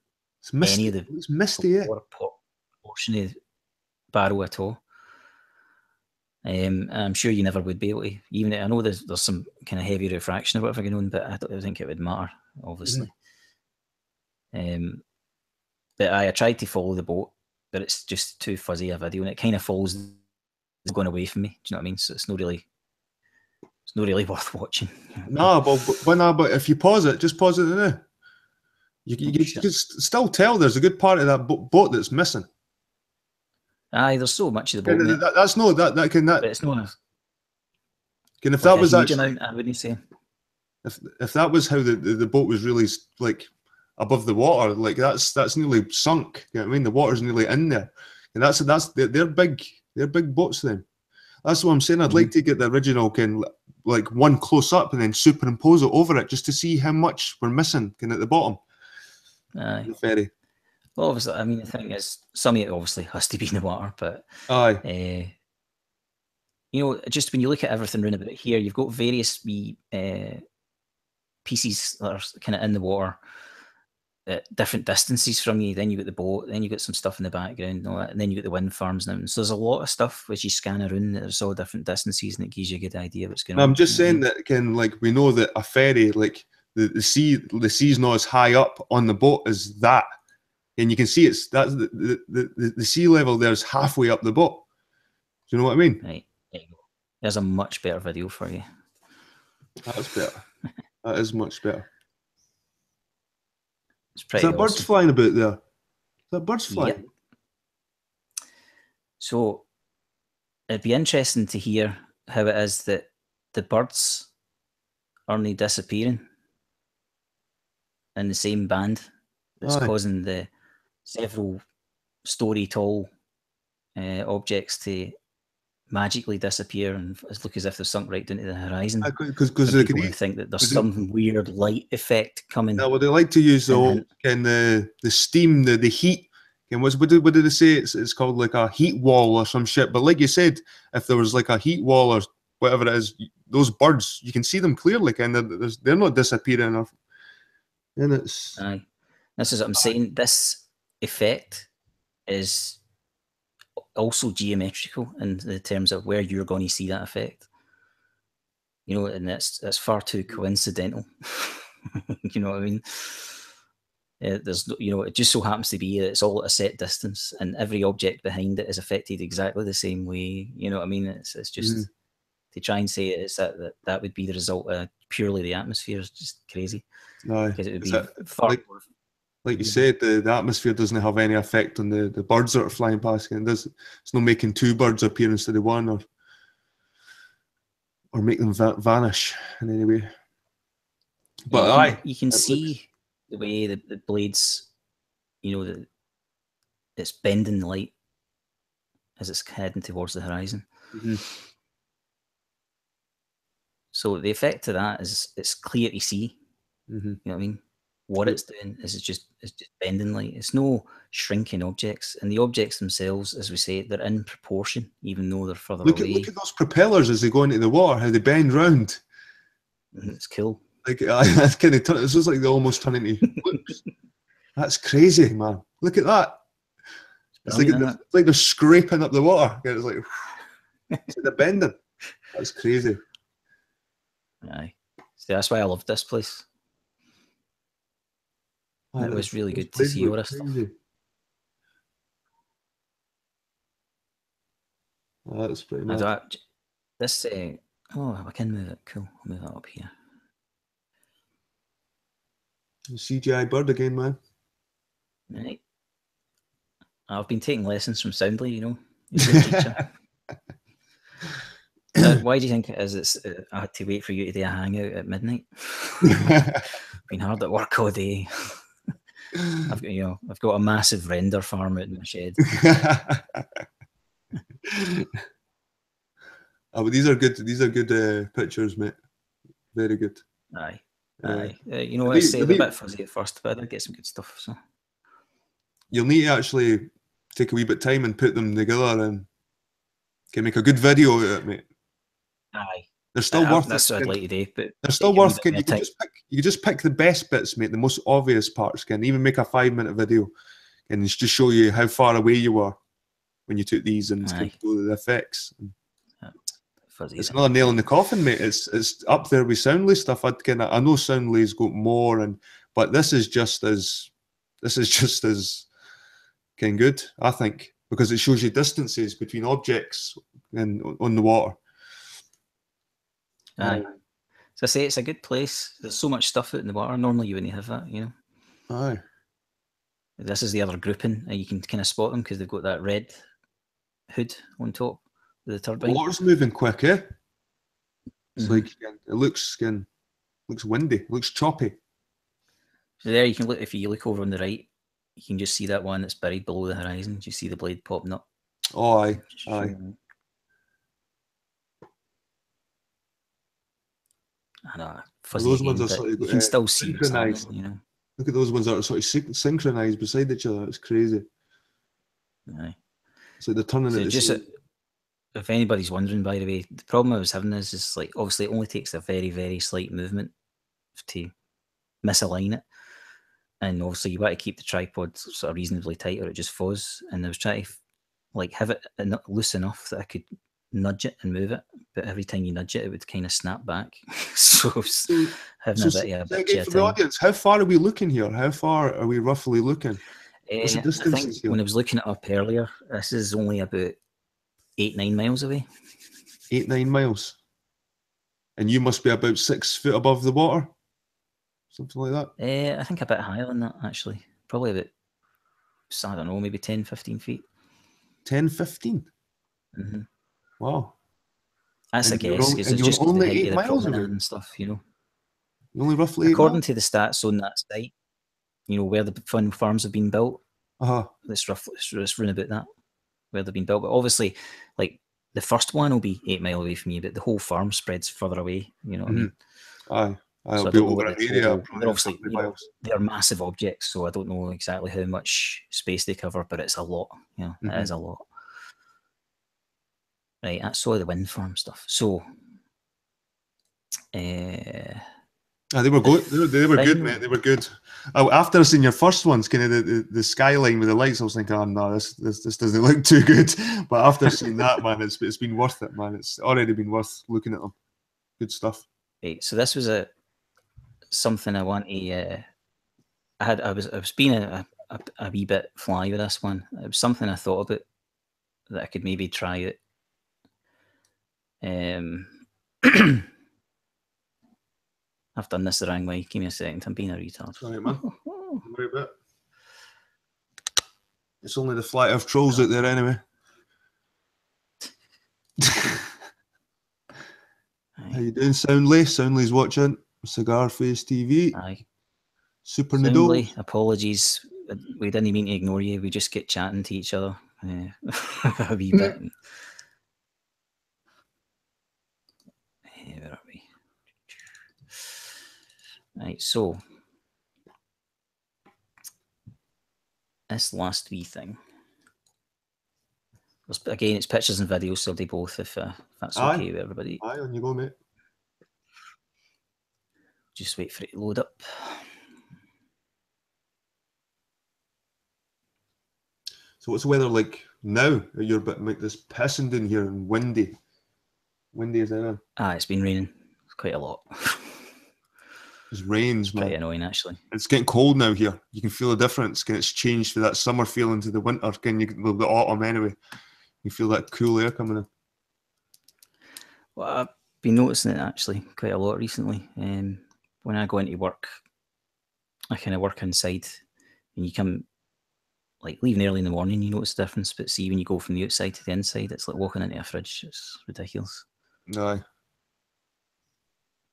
any of the it's misty, portion of Barrow at all. I'm sure you never would be able to. Even I know there's some kind of heavy refraction or whatever going on, but I don't think it would matter, obviously. But I tried to follow the boat, but it's just too fuzzy a video, and it kind of follows. It's going away from me. Do you know what I mean? So it's not really worth watching. No, but if you pause it, just pause it now. You can still tell there's a good part of that boat that's missing. Aye, there's so much of the boat. But it's not. If that was actually, amount, I wouldn't say. If that was how the boat was really like above the water, like that's nearly sunk. You know what I mean? The water's nearly in there, and they're big boats then. That's what I'm saying. I'd like to get the original like one close up and then superimpose it over it just to see how much we're missing at the bottom. Aye. The ferry. Well, obviously, I mean, the thing is, some of it obviously has to be in the water, but you know, just when you look at everything around about here, you've got various wee pieces that are kind of in the water at different distances from you. Then you got the boat, then you got some stuff in the background, and all that, and then you got the wind farms now. So there's a lot of stuff which you scan around that there's all different distances, and it gives you a good idea of what's going on. I'm just saying that we know that a ferry, like the sea's not as high up on the boat as that. And you can see the sea level there's halfway up the boat. Do you know what I mean? Right. There you go. There's a much better video for you. That's better. That is much better. It's pretty Is there birds flying about there? Is there birds flying? Yep. So it'd be interesting to hear how it is that the birds aren't disappearing in the same band that's causing the several story tall objects to magically disappear and look as if they've sunk right into the horizon. Because people think that there's some weird light effect coming. Yeah, well, they like to use the steam, the heat. And what did they say? It's called like a heat wall or some shit. But like you said, if there was like a heat wall or whatever it is, those birds, you can see them clearly, and they're not disappearing. And it's this is what I'm saying. This effect is also geometrical in the terms of where you're going to see that effect. You know, and that's far too coincidental. You know what I mean? There's, you know, it just so happens to be that it's all at a set distance, and every object behind it is affected exactly the same way. You know what I mean? It's just to try and say it's that would be the result of purely the atmosphere is just crazy. No, because it would be far more. Like you said, the atmosphere doesn't have any effect on the birds that are flying past. And it's not making two birds appear instead of one, or make them vanish in any way. But you can see the way the blades, you know, it's bending the light as it's heading towards the horizon. So the effect of that is it's clear to see. You know what I mean? What it's doing is it's just bending light. It's no shrinking objects, and the objects themselves, as we say, they're in proportion, even though they're further away. Look at those propellers as they go into the water, how they bend round. It's cool. Like that's kind of this is like they almost turn into loops. That's crazy, man. Look at that. It's like they're scraping up the water. It's like they're bending. That's crazy. Aye. See, that's why I loved this place. It was really good to see all this stuff. Oh, that's pretty mad. This, oh, I can move it. Cool. I'll move that up here. CGI bird again, man. Right. I've been taking lessons from Soundly, you know. He's a good teacher. Why do you think it is? I had to wait for you to do a hangout at midnight. Been hard at work all day. I've got a massive render farm out in my shed. Oh, but these are good. These are good pictures, mate. Very good. Aye. You know, they're a bit fuzzy at first, but I did get some good stuff. So you'll need to actually take a wee bit of time and put them together and can make a good video out of it, mate. Aye. They're still worth. That's what I'd like to do, but they're still worth. You can just pick the best bits, mate. The most obvious parts. Can even make a 5-minute video, and just show you how far away you were when you took these and show the effects. Fuzzy, it's another nail in the coffin, mate. It's up there with Soundly stuff. I know Soundly's got more, but this is just as kind of good, I think, because it shows you distances between objects and on the water. Aye. So I say it's a good place. There's so much stuff out in the water. Normally you wouldn't have that, you know. Aye. This is the other grouping. You can kind of spot them because they've got that red hood on top of the turbine. The water's moving quick, eh? It's like it looks windy. It looks choppy. So there you can look. If you look over on the right, you can just see that one that's buried below the horizon. Do you see the blade popping up? Oh, aye, aye. I know. Fuzzy those again, ones are sort of you can still see synchronized. You know. Look at those ones that are sort of synchronized beside each other. It's crazy. Aye. So they're turning it. Just if anybody's wondering, by the way, the problem I was having is like obviously it only takes a very, very slight movement to misalign it, and obviously you want to keep the tripod sort of reasonably tight, or it just falls. And I was trying to like have it loose enough that I could nudge it and move it, but every time you nudge it, it would kind of snap back. so having a bit of a for the audience, how far are we looking here? How far are we roughly looking? What's the distance here? When I was looking it up earlier, this is only about 8-9 miles away. 8-9 miles, and you must be about 6 foot above the water, something like that. I think a bit higher than that, actually. Probably about, I don't know, maybe 10-15 feet. 10-15. Wow, that's a guess because it's just only the 8 miles away and stuff, you know. Only roughly. According to the stats on that site, you know, where the fun farms have been built. Let's run about that, where they've been built. But obviously, like the first one will be 8 miles away from you, but the whole farm spreads further away. You know what I mean? Aye. So be over an area. They're obviously they're massive objects, so I don't know exactly how much space they cover, but it's a lot. You know, it is a lot. Right, that's all the wind farm stuff. So, they were good. They were good, mate. They were good. After seeing your first ones, kind of the skyline with the lights, I was thinking, oh no, this doesn't look too good. But after seeing that, man, it's been worth it, man. It's already been worth looking at them. Good stuff. Right, so this was something I want to. I was being a wee bit fly with this one. It was something I thought about that I could maybe try it. I've done this the wrong way. Give me a second. I'm being a retard. Sorry, man. Don't worry about it. It's only the flight of trolls out there anyway. How you doing, Soundly? Soundly's watching. Cigar Face TV. Aye. Super Noodle. Apologies. We didn't mean to ignore you. We just get chatting to each other a wee bit. Where are we? Right, so this last wee thing. Again, it's pictures and videos, so they both, if that's okay with everybody. Aye, on you go, mate. Just wait for it to load up. So what's the weather like now? You're a bit like this pissing in here and windy. Windy as ever. It's been raining quite a lot. It rains, man. Pretty annoying, actually. It's getting cold now here. You can feel the difference. It's changed from that summer feeling to the winter. The autumn anyway. You feel that cool air coming in. Well, I've been noticing it actually quite a lot recently. When I go into work, I kind of work inside, and you come, like, leaving early in the morning, you notice the difference. But see, when you go from the outside to the inside, it's like walking into a fridge. It's ridiculous. Aye.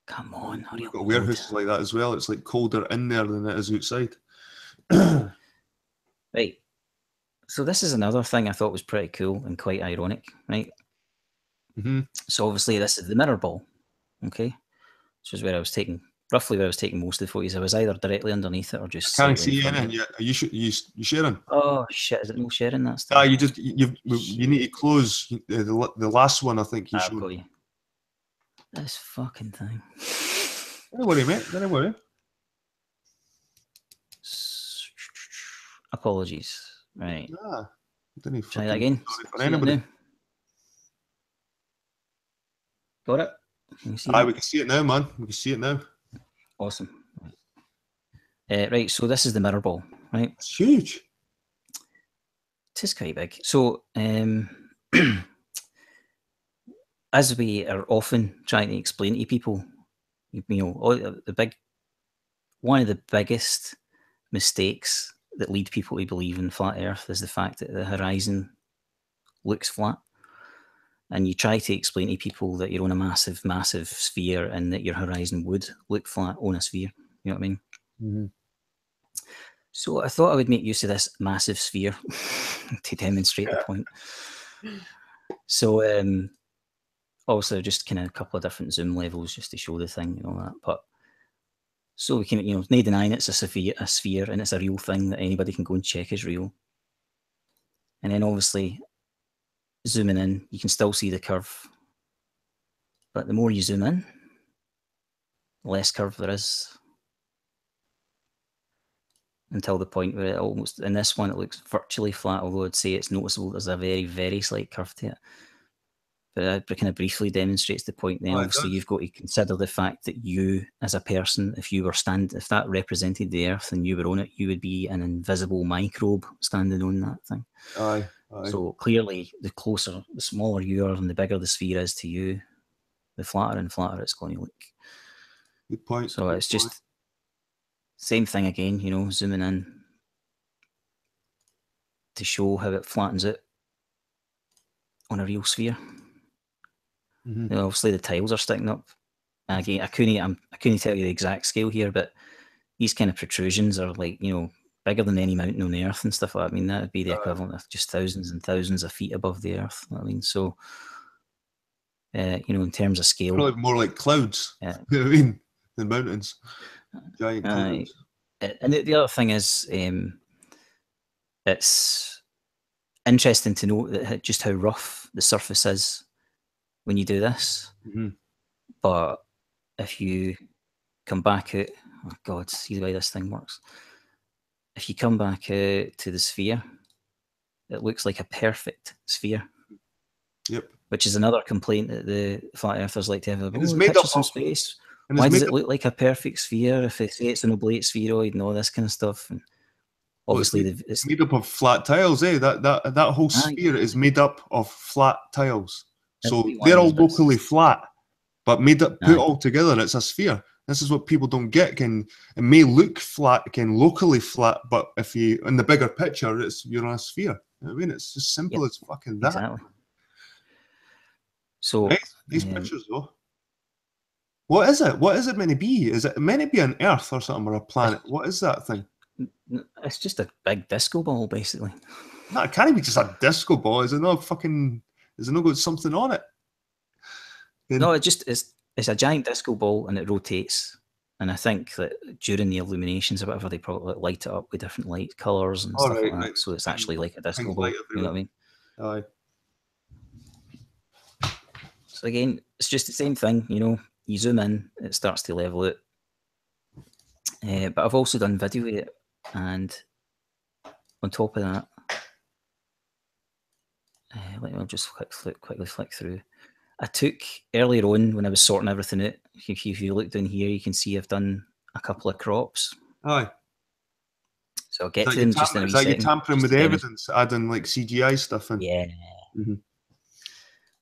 Come on, hurry We've up. got warehouses like that as well. It's like colder in there than it is outside. Right. So this is another thing I thought was pretty cool and quite ironic, right? Mm-hmm. So obviously this is the mirror ball, okay? Which is where I was taking, roughly where I was taking most of the photos. I was either directly underneath it or just. I can't see you in it yet. Are you sharing? Oh shit! Is it no sharing that stuff? You need to close the last one. I think you I've showed. got you. This fucking thing. Don't worry, mate. Don't worry. Apologies. Right. Try that again. For anybody. Got it? We can see it now, man. We can see it now. Awesome. Right, so this is the mirror ball, right? It's huge. It is quite big. So, as we are often trying to explain to people, you know, one of the biggest mistakes that lead people to believe in flat Earth is the fact that the horizon looks flat. And you try to explain to people that you're on a massive, massive sphere and that your horizon would look flat on a sphere. You know what I mean? Mm-hmm. So I thought I would make use of this massive sphere to demonstrate the point. So also just kind of a couple of different zoom levels just to show the thing and all that. But so we can, you know, no denying it's a sphere and it's a real thing that anybody can go and check is real. And then obviously zooming in, you can still see the curve. But the more you zoom in, the less curve there is. Until the point where it almost, in this one, it looks virtually flat, although I'd say it's noticeable there's a very, very slight curve to it. But it kind of briefly demonstrates the point then. Obviously, you've got to consider the fact that you, as a person, if that represented the Earth and you were on it, you would be an invisible microbe standing on that thing. Aye. So clearly, the smaller you are and the bigger the sphere is to you, the flatter and flatter it's going to look. Good point. So it's just same thing again, you know, zooming in to show how it flattens out on a real sphere. Mm-hmm. You know, obviously the tiles are sticking up. And again, I couldn't tell you the exact scale here, but these kind of protrusions are like, you know, bigger than any mountain on the Earth and stuff like that. I mean, that would be the equivalent of just thousands and thousands of feet above the Earth. I mean, so, you know, in terms of scale. Probably more like clouds, you know what I mean, than mountains. Giant clouds. And the other thing is, it's interesting to note that just how rough the surface is when you do this. Mm-hmm. But if you come back out, oh God, see the way this thing works. If you come back out to the sphere, it looks like a perfect sphere. Yep. Which is another complaint that the flat earthers like to have. It's made up of space. Why does it look like a perfect sphere if they say it's an oblate spheroid and all this kind of stuff? And obviously, it's made up of flat tiles, eh? That whole sphere is made up of flat tiles. So they're all locally flat, but put all together, it's a sphere. This is what people don't get. It may look flat, locally flat, but if you in the bigger picture, you're on a sphere. You know what I mean, it's as simple as fucking that. Exactly. So these pictures, though. What is it? What is it meant to be? Is it meant to be an Earth or something, or a planet? What is that thing? It's just a big disco ball, basically. No, it can't be just a disco ball. Is it not got something on it? No, it's a giant disco ball and it rotates. And I think that during the illuminations or whatever, they probably light it up with different light colours and stuff like that. So it's actually like a disco ball. You know what I mean? Aye. So again, it's just the same thing. You know, you zoom in, it starts to level it. But I've also done video with it, and on top of that, let me just quickly flick through. I took earlier on when I was sorting everything out. If you look down here, you can see I've done a couple of crops. Aye. So I'll get to them just in a wee second. Is that you tampering with evidence, adding like CGI stuff in? Yeah.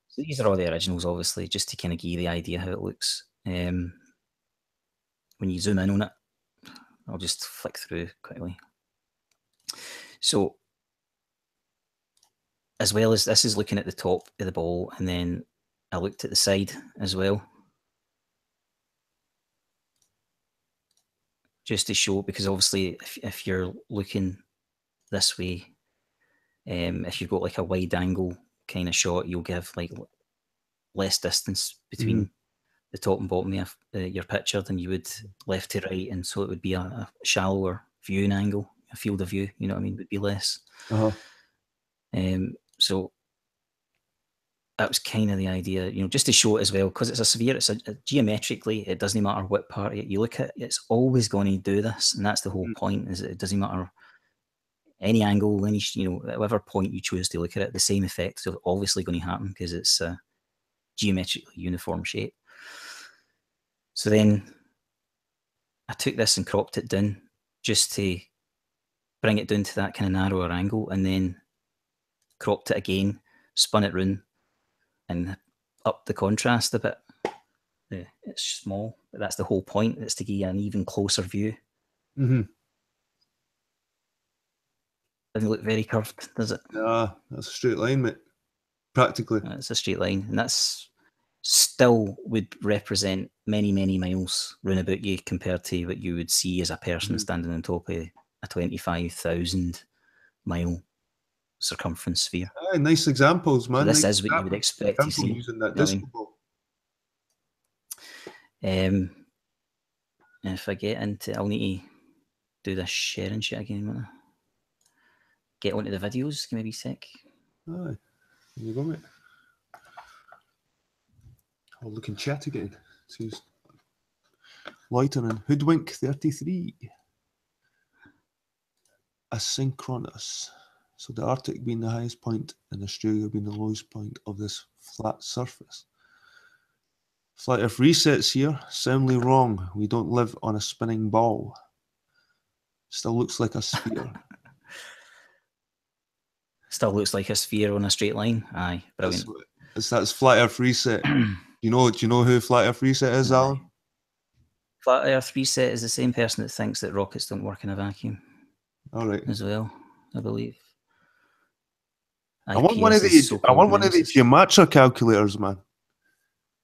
So these are all the originals, obviously, just to kind of give you the idea how it looks. When you zoom in on it, I'll just flick through quickly. So, as well as this is looking at the top of the ball, and then I looked at the side as well. Just to show, because obviously if you're looking this way, if you've got like a wide angle kind of shot, you'll give like less distance between the top and bottom of your picture than you would left to right, and so it would be a shallower viewing angle, a field of view, you know what I mean, would be less. So that was kind of the idea, you know, just to show it as well, because it's a sphere. It's geometrically, it doesn't matter what part you look at, it's always going to do this, and that's the whole point. Is it doesn't matter any angle, any, you know, whatever point you choose to look at it, the same effect is obviously going to happen because it's a geometrically uniform shape. So then I took this and cropped it down just to bring it down to that kind of narrower angle, and then cropped it again, spun it round, and up the contrast a bit. Yeah, it's small, but that's the whole point. It's to give you an even closer view. Doesn't look very curved, does it? Nah, that's a straight line, mate. Practically. It's a straight line, and that's still would represent many, many miles round about you compared to what you would see as a person standing on top of a 25,000 mile circumference sphere. Aye, nice examples, man. So this nice is what you would expect to see. Using that disco ball. If I get into, I'll need to do this sharing shit again. Won't I? Get onto the videos. Give me a wee sec. Aye, there you go, mate. I'll look in chat again. Seems loitering. Hoodwink 33. Asynchronous. So the Arctic being the highest point and Australia being the lowest point of this flat surface. Flat Earth resets here. Soundly wrong. We don't live on a spinning ball. Still looks like a sphere. Still looks like a sphere on a straight line. Aye, brilliant. That's Flat Earth reset. Do you know who Flat Earth reset is, Alan? Flat Earth reset is the same person that thinks that rockets don't work in a vacuum. All right. As well, I believe. I want one of these geometry calculators, man.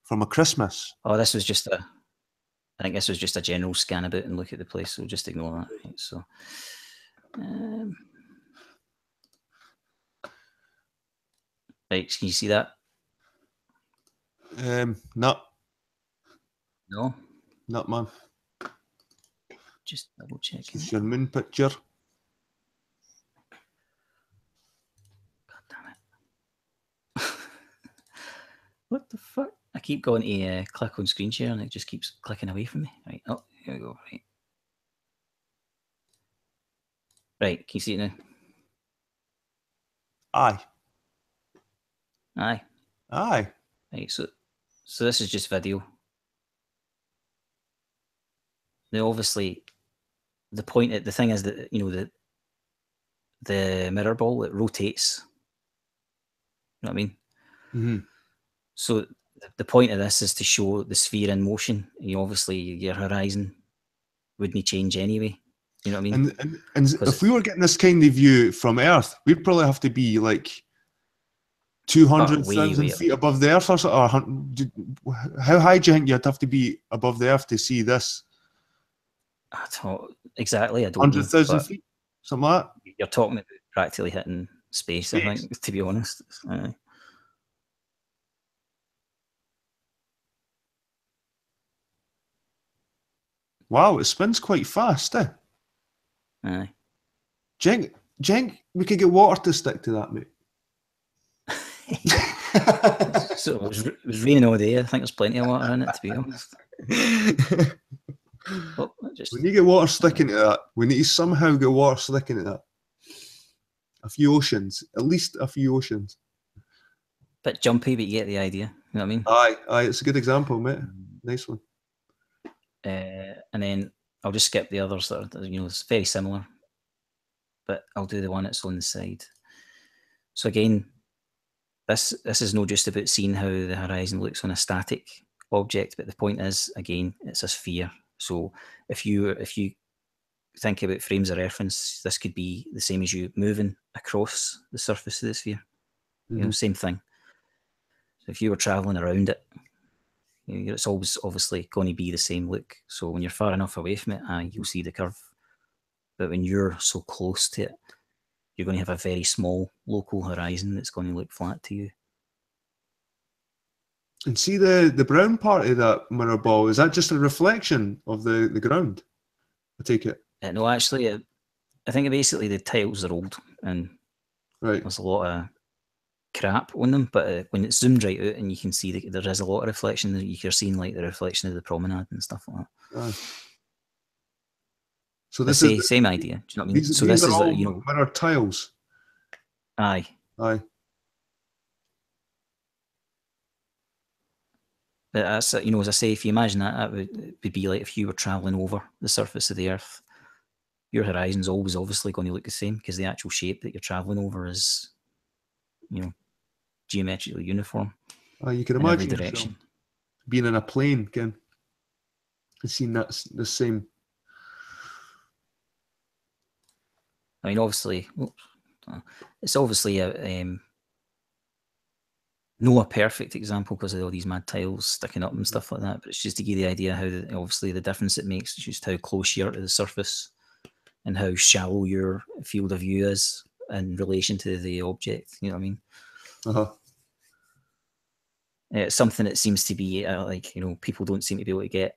From a Christmas. Oh, I think this was just a general scan about and look at the place, so just ignore that. Right, so, right, can you see that? No. No? Not, man. Just double checking. It's your moon picture. God damn it. What the fuck? I keep going to click on screen share and it just keeps clicking away from me. Right, oh, here we go. Right. Right, can you see it now? Aye. Aye. Aye. Right, so this is just video. Now, obviously, the thing is that, you know, the mirror ball, it rotates. You know what I mean? Mm-hmm. So the point of this is to show the sphere in motion. You obviously, your horizon wouldn't change anyway. You know what I mean? And if we were getting this kind of view from Earth, we'd probably have to be like 200,000 feet above the Earth, or how high do you think you'd have to be above the Earth to see this? I don't exactly. I don't 100,000 feet, something like that. You're talking about practically hitting space. I think, to be honest. Wow, it spins quite fast, eh? Aye. Jenk, we could get water to stick to that, mate. So it was raining all day. I think there's plenty of water in it, to be honest. Well, we need to get water sticking to that. We need to somehow get water sticking to that. A few oceans, at least a few oceans. Bit jumpy, but you get the idea. You know what I mean? Aye, it's a good example, mate. Nice one. And then I'll just skip the others that are, it's very similar, but I'll do the one that's on the side. So again, this is not just about seeing how the horizon looks on a static object, but the point is, again, it's a sphere. So if you think about frames of reference, this could be the same as you moving across the surface of the sphere. Same thing. So if you were traveling around it, it's always obviously going to be the same look. So when you're far enough away from it, you'll see the curve. But when you're so close to it, you're going to have a very small local horizon that's going to look flat to you. And see the brown part of that mirror ball, is that just a reflection of the ground? I take it. No, actually, I think basically the tiles are old and there's a lot of crap on them, but when it's zoomed right out and you can see there is a lot of reflection, you're seeing like the reflection of the promenade and stuff like that. So this is same idea. Do you know what I mean? So this is all mirror tiles. Aye. But that's, as I say, if you imagine that would be like if you were traveling over the surface of the Earth. Your horizon's always obviously going to look the same because the actual shape that you're traveling over is, geometrically uniform. You can imagine yourself being in a plane, Ken, and seeing that's the same. I mean, obviously, it's obviously a perfect example because of all these mad tiles sticking up and stuff like that. But it's just to give you the idea how obviously the difference it makes is just how close you are to the surface and how shallow your field of view is in relation to the object. You know what I mean? It's something that seems to be people don't seem to be able to get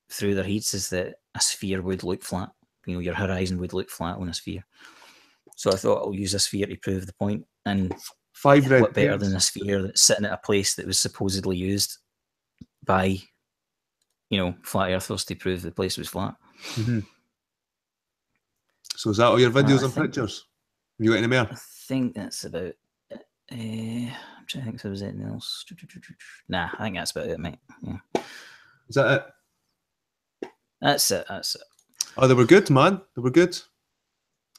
through their heads is that a sphere would look flat. Your horizon would look flat on a sphere. So I thought I'll use a sphere to prove the point. And what better than a sphere that's sitting at a place that was supposedly used by, flat earthers to prove the place was flat. Mm-hmm. So is that all your videos and pictures? You got any more? I think that's about it. I'm trying to think if there was anything else. Nah, I think that's about it, mate. Yeah. Is that it? That's it. Oh, they were good, man. They were good.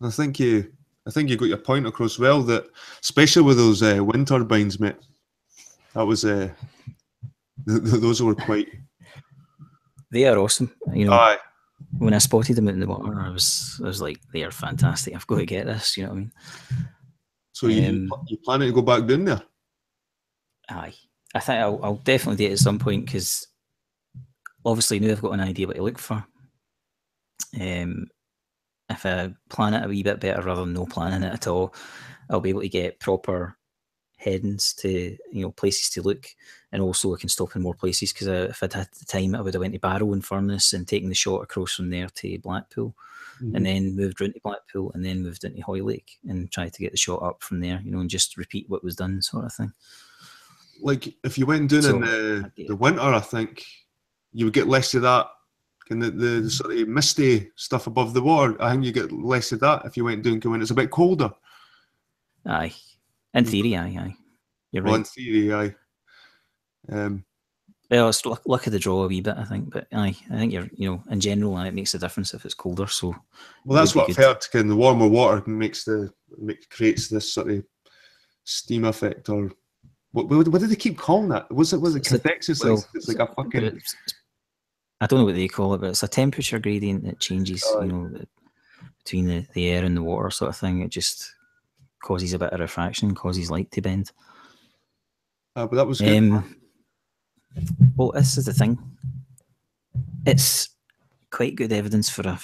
I think you got your point across well. That especially with those wind turbines, mate. That was those were quite. They are awesome. Aye. When I spotted them out in the water, I was like, they are fantastic. I've got to get this. You know what I mean? So you planning to go back down there? Aye, I think I'll definitely do it at some point because obviously now I've got an idea what to look for. If I plan it a wee bit better rather than no planning it at all, I'll be able to get proper headings to places to look, and also I can stop in more places because if I'd had the time, I would have went to Barrow and Furness and taken the shot across from there to Blackpool, and then moved round to Blackpool and then moved into Hoylake and tried to get the shot up from there, and just repeat what was done, sort of thing. Like if you went down in the winter, I think you would get less of that. And the sort of misty stuff above the water, I think you get less of that if you went down when it's a bit colder. Aye. In theory, aye. You're right. In theory, aye. Well, it's luck of the draw a wee bit, I think. But aye, I think you're, in general, it makes a difference if it's colder. So, well, that's what I've heard. Kind of the warmer water creates this sort of steam effect, or what did they keep calling that? Was it convective? It's like a fucking. I don't know what they call it, but it's a temperature gradient that changes, between the air and the water, sort of thing. It just causes a bit of refraction, causes light to bend. But that was good. Well, this is the thing. It's quite good evidence for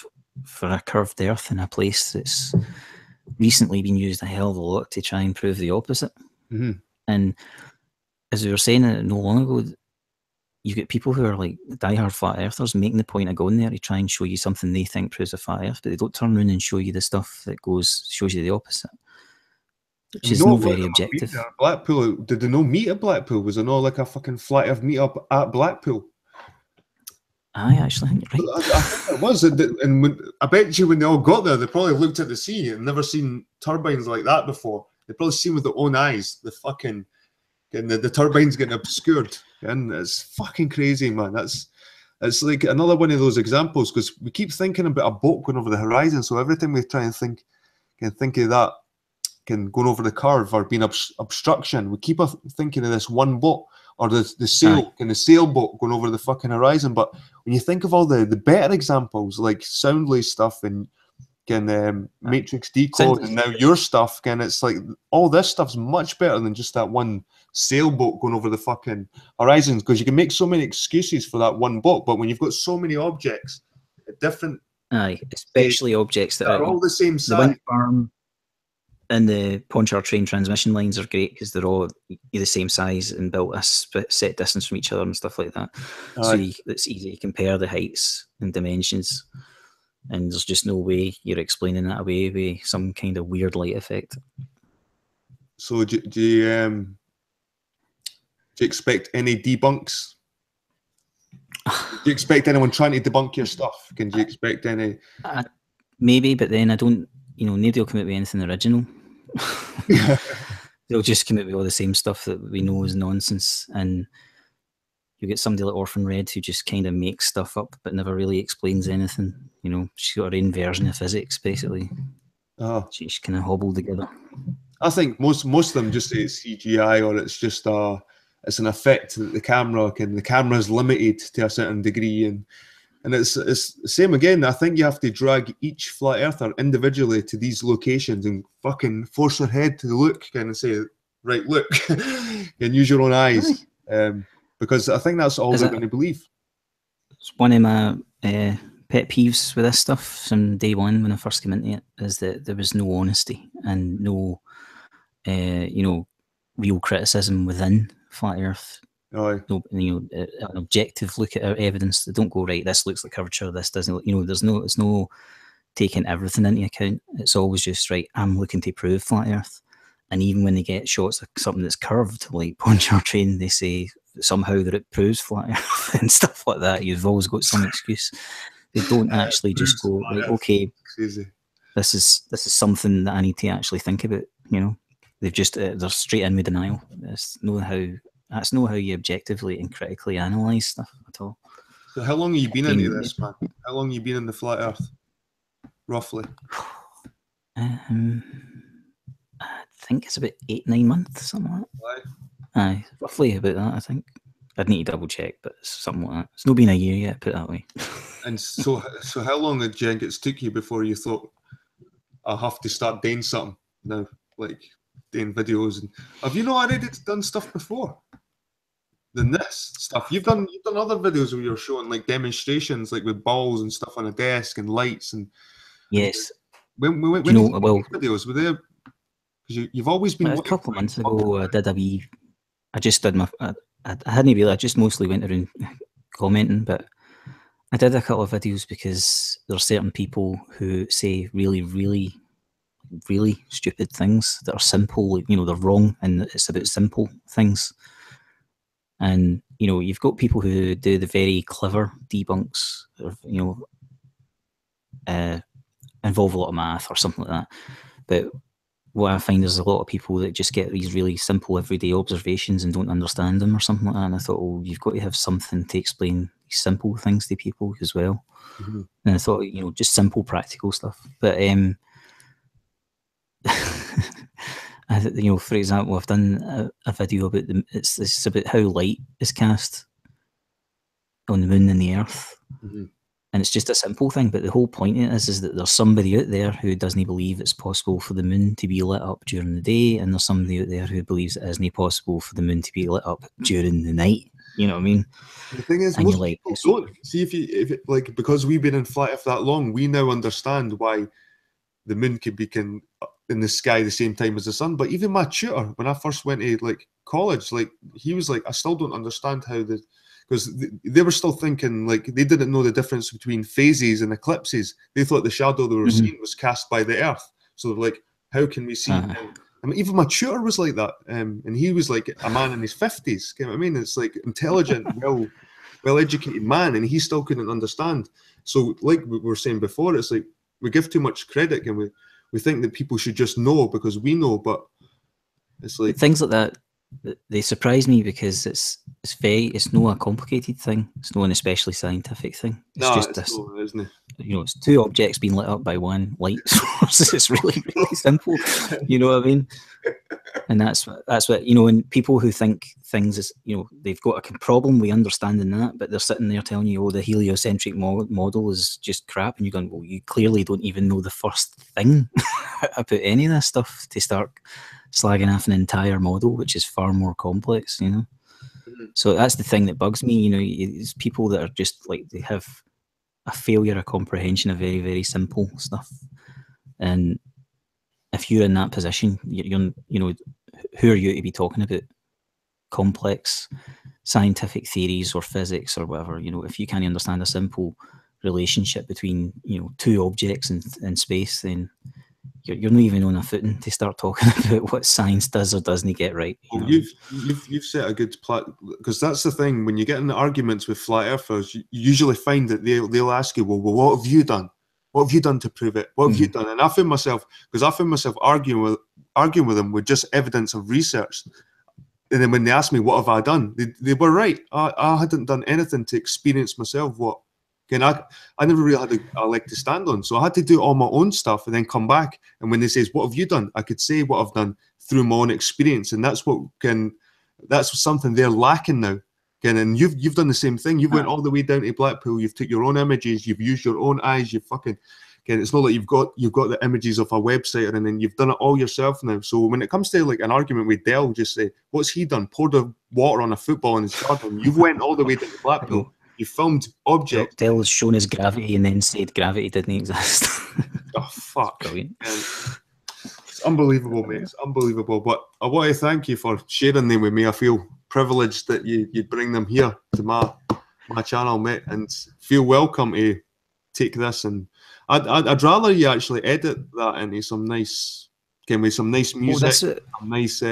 a curved Earth in a place that's recently been used a hell of a lot to try and prove the opposite. Mm-hmm. And as we were saying no long ago, you get people who are like diehard flat earthers making the point of going there to try and show you something they think proves a flat earth, but they don't turn around and show you the stuff that shows you the opposite, which is not very objective. Blackpool, did they no meet at Blackpool? Was there no like a fucking flat earth meet up at Blackpool? I actually think you're right. I think it was, and I bet you when they all got there, they probably looked at the sea and never seen turbines like that before. They probably seen with their own eyes the fucking the turbines getting obscured, and it's fucking crazy, man. It's like another one of those examples, because we keep thinking about a boat going over the horizon. So every time we try and think of that, going over the curve or being obstruction, we keep thinking of this one boat or the sail and the sailboat going over the fucking horizon. But when you think of all the better examples like Soundly stuff and Matrix Decode and now your stuff, it's like all this stuff's much better than just that one sailboat going over the fucking horizons, because you can make so many excuses for that one boat, but when you've got so many objects at different especially objects that are all the same size. The wind farm and the Ponchar train transmission lines are great because they're all the same size and built a set distance from each other and stuff like that. So it's easy to compare the heights and dimensions. And there's just no way you're explaining that away with some kind of weird light effect. So do you expect any debunks? Do you expect anyone trying to debunk your stuff? Do you expect any? Maybe, but then I don't. Nobody will come out with anything original. They'll just come out with all the same stuff that we know is nonsense, and you get somebody like Orphan Red who just kind of makes stuff up but never really explains anything. She's got her own version of physics, basically. She's kind of hobbled together. I think most of them just say it's CGI, or it's just it's an effect that the camera is limited to a certain degree, and it's the same again. I think you have to drag each flat earther individually to these locations and fucking force their head to look, and say, right, look, and use your own eyes. Because I think that's all they're going to believe. It's one of my pet peeves with this stuff from day one when I first came into it, is that there was no honesty and no, real criticism within Flat Earth. No, an objective look at our evidence. They don't go, right, this looks like curvature, this doesn't look, it's no taking everything into account. It's always just, right, I'm looking to prove Flat Earth. And even when they get shots of something that's curved, like Ponchar train, they say somehow that it proves flat earth and stuff like that. You've always got some excuse. They don't actually just go, like, okay, this is something that I need to actually think about. They've just they're straight in with denial. That's not how you objectively and critically analyze stuff at all. So how long have you been into this, man? How long have you been in the flat earth, roughly? I think it's about 8-9 months, something like that. Aye, roughly about that, I think. I'd need to double check, but it's something like that. It's not been a year yet, put it that way. And so how long did it took you before you thought, I have to start doing something now, like doing videos? And have you not already done stuff before than this stuff? You've done other videos where you're showing like demonstrations, like with balls and stuff on a desk and lights and. Yes. When videos were there? You've always been a couple of months ago. I just did I hadn't really. I just mostly went around commenting, but I did a couple of videos because there are certain people who say really, really, really stupid things that are simple. Like, they're wrong, and it's about simple things. And you've got people who do the very clever debunks, or involve a lot of math or something like that, but what I find is a lot of people that just get these really simple everyday observations and don't understand them or something like that. And I thought, you've got to have something to explain these simple things to people as well. Mm-hmm. And I thought, just simple practical stuff. But for example, I've done a video about it's about how light is cast on the moon and the Earth. Mm-hmm. And it's just a simple thing, but the whole point of it is that there's somebody out there who doesn't believe it's possible for the moon to be lit up during the day, and there's somebody out there who believes it isn't possible for the moon to be lit up during the night. You know what I mean? The thing is, most people don't. See, if it, like, because we've been in flat earth that long, we now understand why the moon could be in the sky the same time as the sun. But even my tutor, when I first went to like college, like he was like, I still don't understand how because they were still thinking like they didn't know the difference between phases and eclipses. They thought the shadow they were seeing was cast by the Earth. So they're like, how can we see? I mean, even my tutor was like that, and he was like a man in his 50s. You know what I mean? It's like intelligent, well-educated man, and he still couldn't understand. So, like we were saying before, it's like we give too much credit, and we think that people should just know because we know, but it's like things like that. They surprise me because it's not a complicated thing. It's not an especially scientific thing. It's just this, not, isn't it? You know, it's two objects being lit up by one light source. It's really, really simple. You know what I mean? And that's what, you know, when people who think things is, you know, they've got a problem, we understand in that, but they're sitting there telling you, oh, the heliocentric model is just crap, and you're going, well, you clearly don't even know the first thing about any of this stuff to start slagging off an entire model, which is far more complex, you know. So that's the thing that bugs me, you know. It's people that are just like, they have a failure of comprehension of very, very simple stuff. And if you're in that position, you're you know, who are you to be talking about complex scientific theories or physics or whatever? You know, if you can't understand a simple relationship between, you know, two objects in space, then you're not even on a footing to start talking about what science does or doesn't get right. Well, you've set a good plot, because that's the thing. When you get in arguments with flat earthers, you usually find that they'll ask you, well, what have you done? What have you done to prove it? What have you done? And I found myself arguing with them with just evidence of research. And then when they asked me, what have I done? They were right. I hadn't done anything to experience myself what. And I never really had a leg to stand on. So I had to do all my own stuff and then come back. And when they says, what have you done? I could say what I've done through my own experience. And that's something they're lacking now. And you've done the same thing. You went all the way down to Blackpool. You've took your own images. You've used your own eyes. It's not like you've got the images of a website, and then you've done it all yourself now. So when it comes to like an argument with Dell, just say, what's he done? Poured the water on a football in his garden. You've went all the way down to Blackpool. You filmed objects. Dell has shown us gravity and then said gravity didn't exist. Oh, fuck. Brilliant. It's unbelievable, mate. It's unbelievable. But I want to thank you for sharing them with me. I feel privileged that you'd bring them here to my channel, mate, and feel welcome to take this. And I'd rather you actually edit that into some nice, some nice music, some nice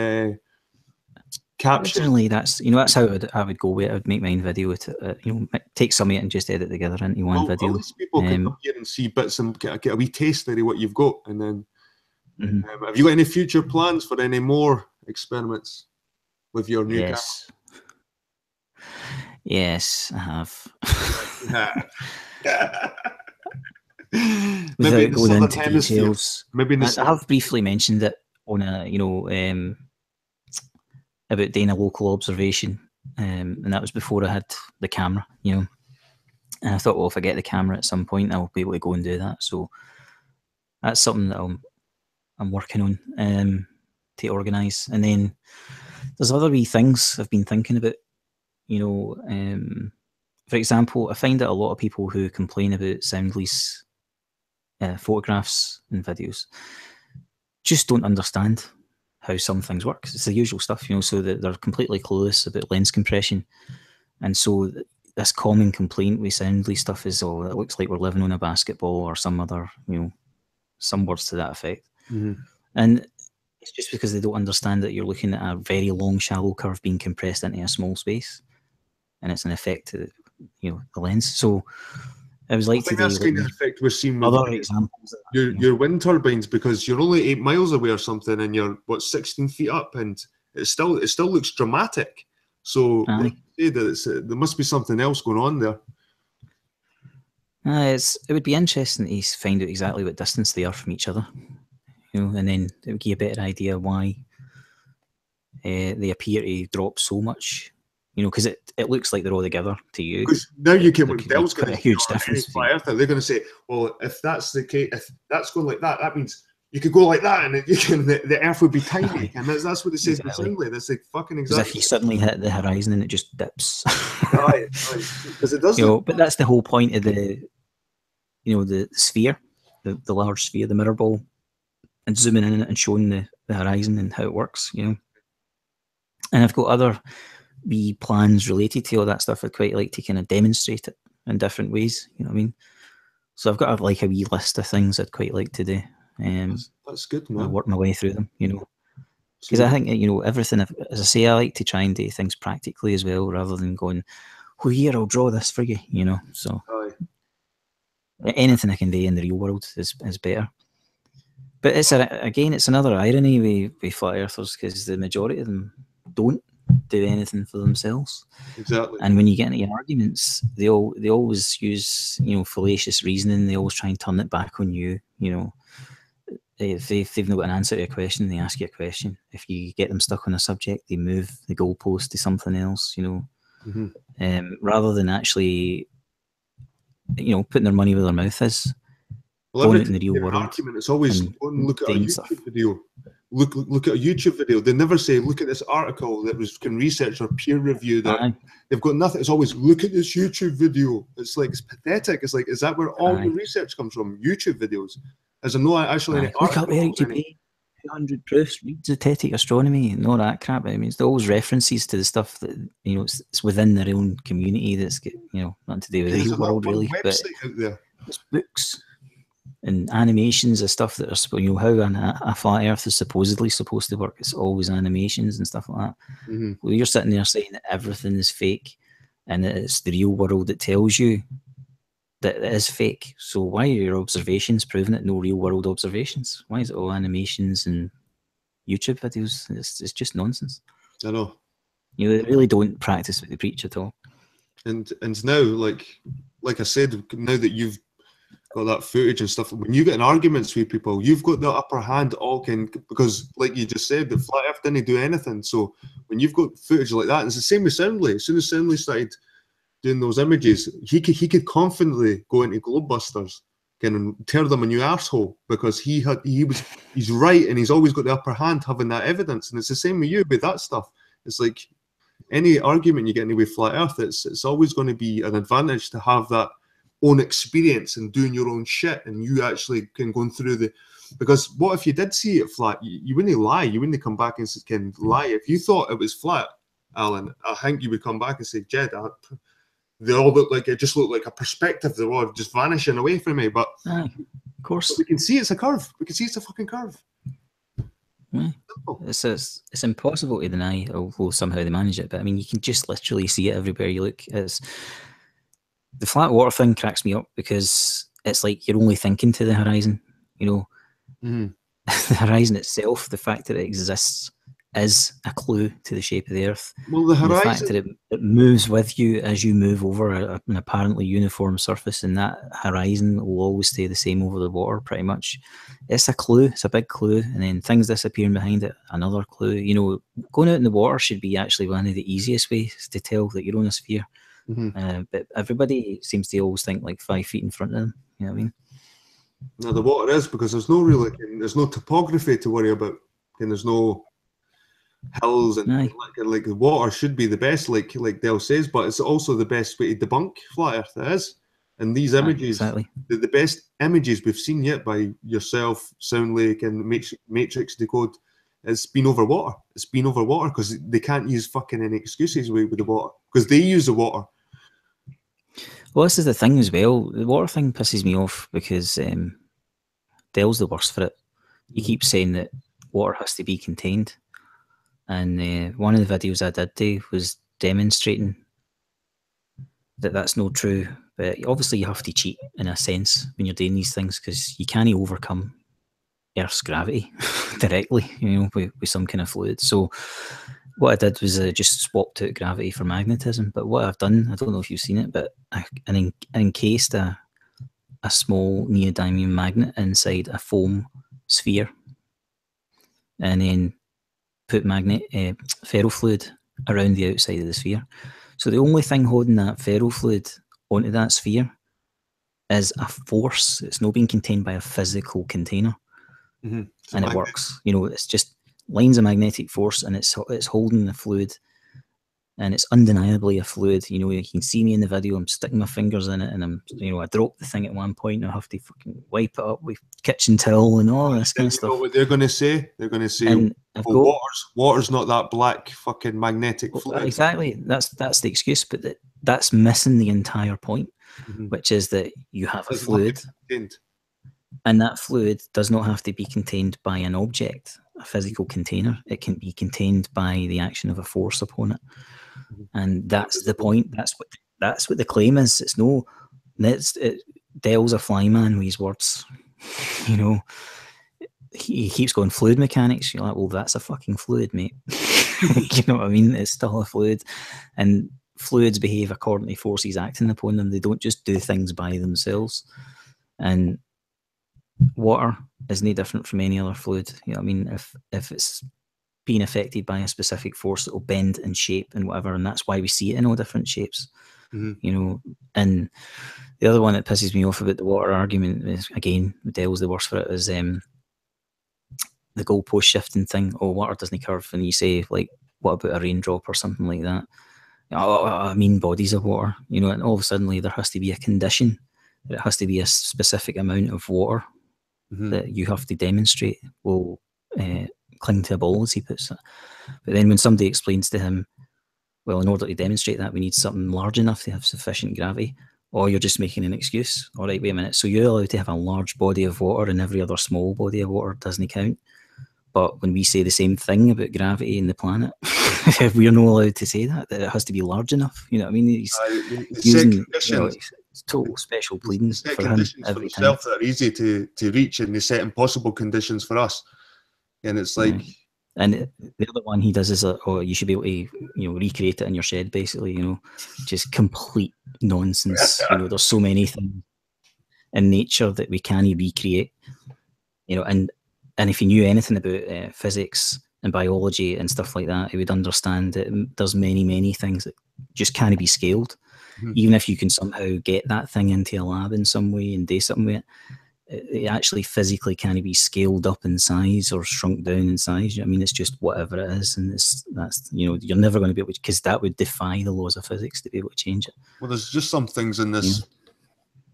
caption. Originally, that's how I would go with it. I would make my own video with it, take some of it and just edit together into one video. At least people can come here and see bits and get a wee taste of what you've got. And then, have you got any future plans for any more experiments with your new camera? Yes, I have. Maybe Without going into details, I have briefly mentioned it on a about doing a local observation, and that was before I had the camera, and I thought, well, if I get the camera at some point, I'll be able to go and do that. So that's something that I'm working on to organise. And then there's other wee things I've been thinking about. For example, I find that a lot of people who complain about sound lease photographs and videos just don't understand how some things work. It's the usual stuff, so that they're completely clueless about lens compression. And so this common complaint with sound lease stuff is, oh, it looks like we're living on a basketball, or some other, some words to that effect. And it's just because they don't understand that you're looking at a very long, shallow curve being compressed into a small space, and it's an effect to the lens. So I was like, I think that's kind of the effect we're seeing with other examples. Your wind turbines, because you're only 8 miles away or something, and you're 16 feet up, and it still looks dramatic. So like you say, that there must be something else going on there. It would be interesting to find out exactly what distance they are from each other, and then it would give you a better idea why they appear to drop so much. Because it looks like they're all together to you. Because now you can, when Dell's going to a huge difference. They're going to say, well, if that's the case, if that's going like that, that means you could go like that, and the Earth would be tiny. And that's what it says exactly. That's like fucking exactly. As if you suddenly hit the horizon and it just dips. Right. Because it does. But that's the whole point of the sphere, the large sphere, the mirror ball, and zooming in it and showing the horizon and how it works. And I've got other wee plans related to all that stuff, I'd quite like to kind of demonstrate it in different ways. You know what I mean? So I've got like a wee list of things I'd quite like to do. That's good, man. I work my way through them, you know. Because I think, you know, everything, as I say, I like to try and do things practically as well, rather than going, oh, here, I'll draw this for you, you know. So anything I can do in the real world is better. But it's it's another irony with flat earthers, because the majority of them don't do anything for themselves. Exactly. And when you get into arguments, they always use, you know, fallacious reasoning. They always try and turn it back on you, you know. If they've not got an answer to a question, they ask you a question. If you get them stuck on a subject, they move the goalpost to something else, you know, rather than actually, you know, putting their money where their mouth is. Well, going out in the real world. Argument, it's always go and look at a YouTube video. Look at a YouTube video. They never say, look at this article that was researched or peer reviewed. They've got nothing. It's always, look at this YouTube video. It's like, it's pathetic. It's like, is that where all the research comes from? YouTube videos. As I know, actually, look up Eric Dubay, 200 proofs, read Zetetic Astronomy, and all that crap. I mean, it's always references to the stuff that, you know, it's within their own community that's got, you know, nothing to do with the real world, really. But it's books and animations of stuff that are, you know, how a flat Earth is supposedly supposed to work. It's always animations and stuff like that. Well, you're sitting there saying that everything is fake, and that it's the real world that tells you that it is fake. So why are your observations proving it? No real world observations. Why is it all animations and YouTube videos? It's just nonsense. I know. You know, they really don't practice what they preach at all. And now, like I said, now that you've got that footage and stuff, when you get in arguments with people, you've got the upper hand because, like you just said, the flat Earth didn't do anything. So when you've got footage like that, it's the same with Soundly. As soon as Soundly started doing those images, he could confidently go into Globebusters and tear them a new arsehole, because he's right, and he's always got the upper hand having that evidence. And it's the same with you with that stuff. It's like any argument you get into with flat Earth, it's always going to be an advantage to have that own experience and doing your own shit, and you actually can go through because what if you did see it flat? You wouldn't lie. You wouldn't come back and can lie. If you thought it was flat, Alan, I think you would come back and say, Jed, they all look like, it just looked like a perspective. They're all just vanishing away from me. But of course, we can see it's a curve. We can see it's a fucking curve. Yeah. It's impossible to deny, although somehow they manage it. But I mean, you can just literally see it everywhere you look. The flat water thing cracks me up, because it's like you're only thinking to the horizon. You know, the horizon itself, the fact that it exists, is a clue to the shape of the Earth. Well, the horizon, the fact that it moves with you as you move over an apparently uniform surface, and that horizon will always stay the same over the water, pretty much. It's a clue. It's a big clue. And then things disappearing behind it, another clue. You know, going out in the water should be actually one of the easiest ways to tell that you're on a sphere. But everybody seems to always think like 5 feet in front of them. You know what I mean? No, the water is, because there's no real, there's no topography to worry about, and there's no hills, and like the water should be the best, like Dale says, but it's also the best way to debunk flat Earth. It is, and these images, the best images we've seen yet by yourself, Soundlake, and Matrix Decode, it's been over water. It's been over water, because they can't use fucking any excuses with the water, because they use the water. Well, this is the thing as well. The water thing pisses me off, because Dell's the worst for it. He keeps saying that water has to be contained. And one of the videos I did do was demonstrating that that's not true. But obviously you have to cheat in a sense when you're doing these things, because you can't overcome Earth's gravity directly, you know, with some kind of fluid. So what I did was just swapped out gravity for magnetism. But what I've done, I don't know if you've seen it, but I encased a small neodymium magnet inside a foam sphere, and then put ferrofluid around the outside of the sphere. So the only thing holding that ferrofluid onto that sphere is a force. It's not being contained by a physical container. And it works. You know, it's just lines of magnetic force, and it's holding the fluid, and it's undeniably a fluid. You know, you can see me in the video. I'm sticking my fingers in it, and I dropped the thing at one point, and I have to fucking wipe it up with kitchen towel and all this kind of stuff. What they're going to say? They're going to say, water's not that black fucking magnetic fluid. Exactly. That's the excuse, but that's missing the entire point, which is that you have a fluid, and that fluid does not have to be contained by an object, a physical container. It can be contained by the action of a force upon it, and that's the point. That's what the claim is. It's no. Dell's a fly man with his words. You know, he keeps going fluid mechanics. You're like, well, that's a fucking fluid, mate. You know what I mean? It's still a fluid, and fluids behave according to forces acting upon them. They don't just do things by themselves. And water is no different from any other fluid. You know what I mean? If it's being affected by a specific force, it will bend and shape and whatever, and that's why we see it in all different shapes. You know, and the other one that pisses me off about the water argument is, again, Dell's the worst for it, is the goalpost shifting thing. Oh, water doesn't curve, and you say, like, what about a raindrop or something like that? I mean, bodies of water, you know, and all of a sudden there has to be a condition. It has to be a specific amount of water that you have to demonstrate will cling to a ball, as he puts it. But then when somebody explains to him, well, in order to demonstrate that, we need something large enough to have sufficient gravity, or you're just making an excuse. All right, wait a minute. So you're allowed to have a large body of water and every other small body of water doesn't count. But when we say the same thing about gravity in the planet, we're not allowed to say that it has to be large enough. You know what I mean? He's using total special pleadings for him every time. That are easy to reach, and they set impossible conditions for us. And it's like... And the other one he does is, you should be able to, you know, recreate it in your shed, basically, you know, just complete nonsense. You know, there's so many things in nature that we can't recreate, you know, and if he knew anything about physics and biology and stuff like that, he would understand that there's many things that just can't be scaled. Even if you can somehow get that thing into a lab in some way and do something with it, it actually physically can't be scaled up in size or shrunk down in size. I mean, it's just whatever it is, and that's you know, you're never going to be able to, because that would defy the laws of physics to be able to change it. Well, there's just some things in this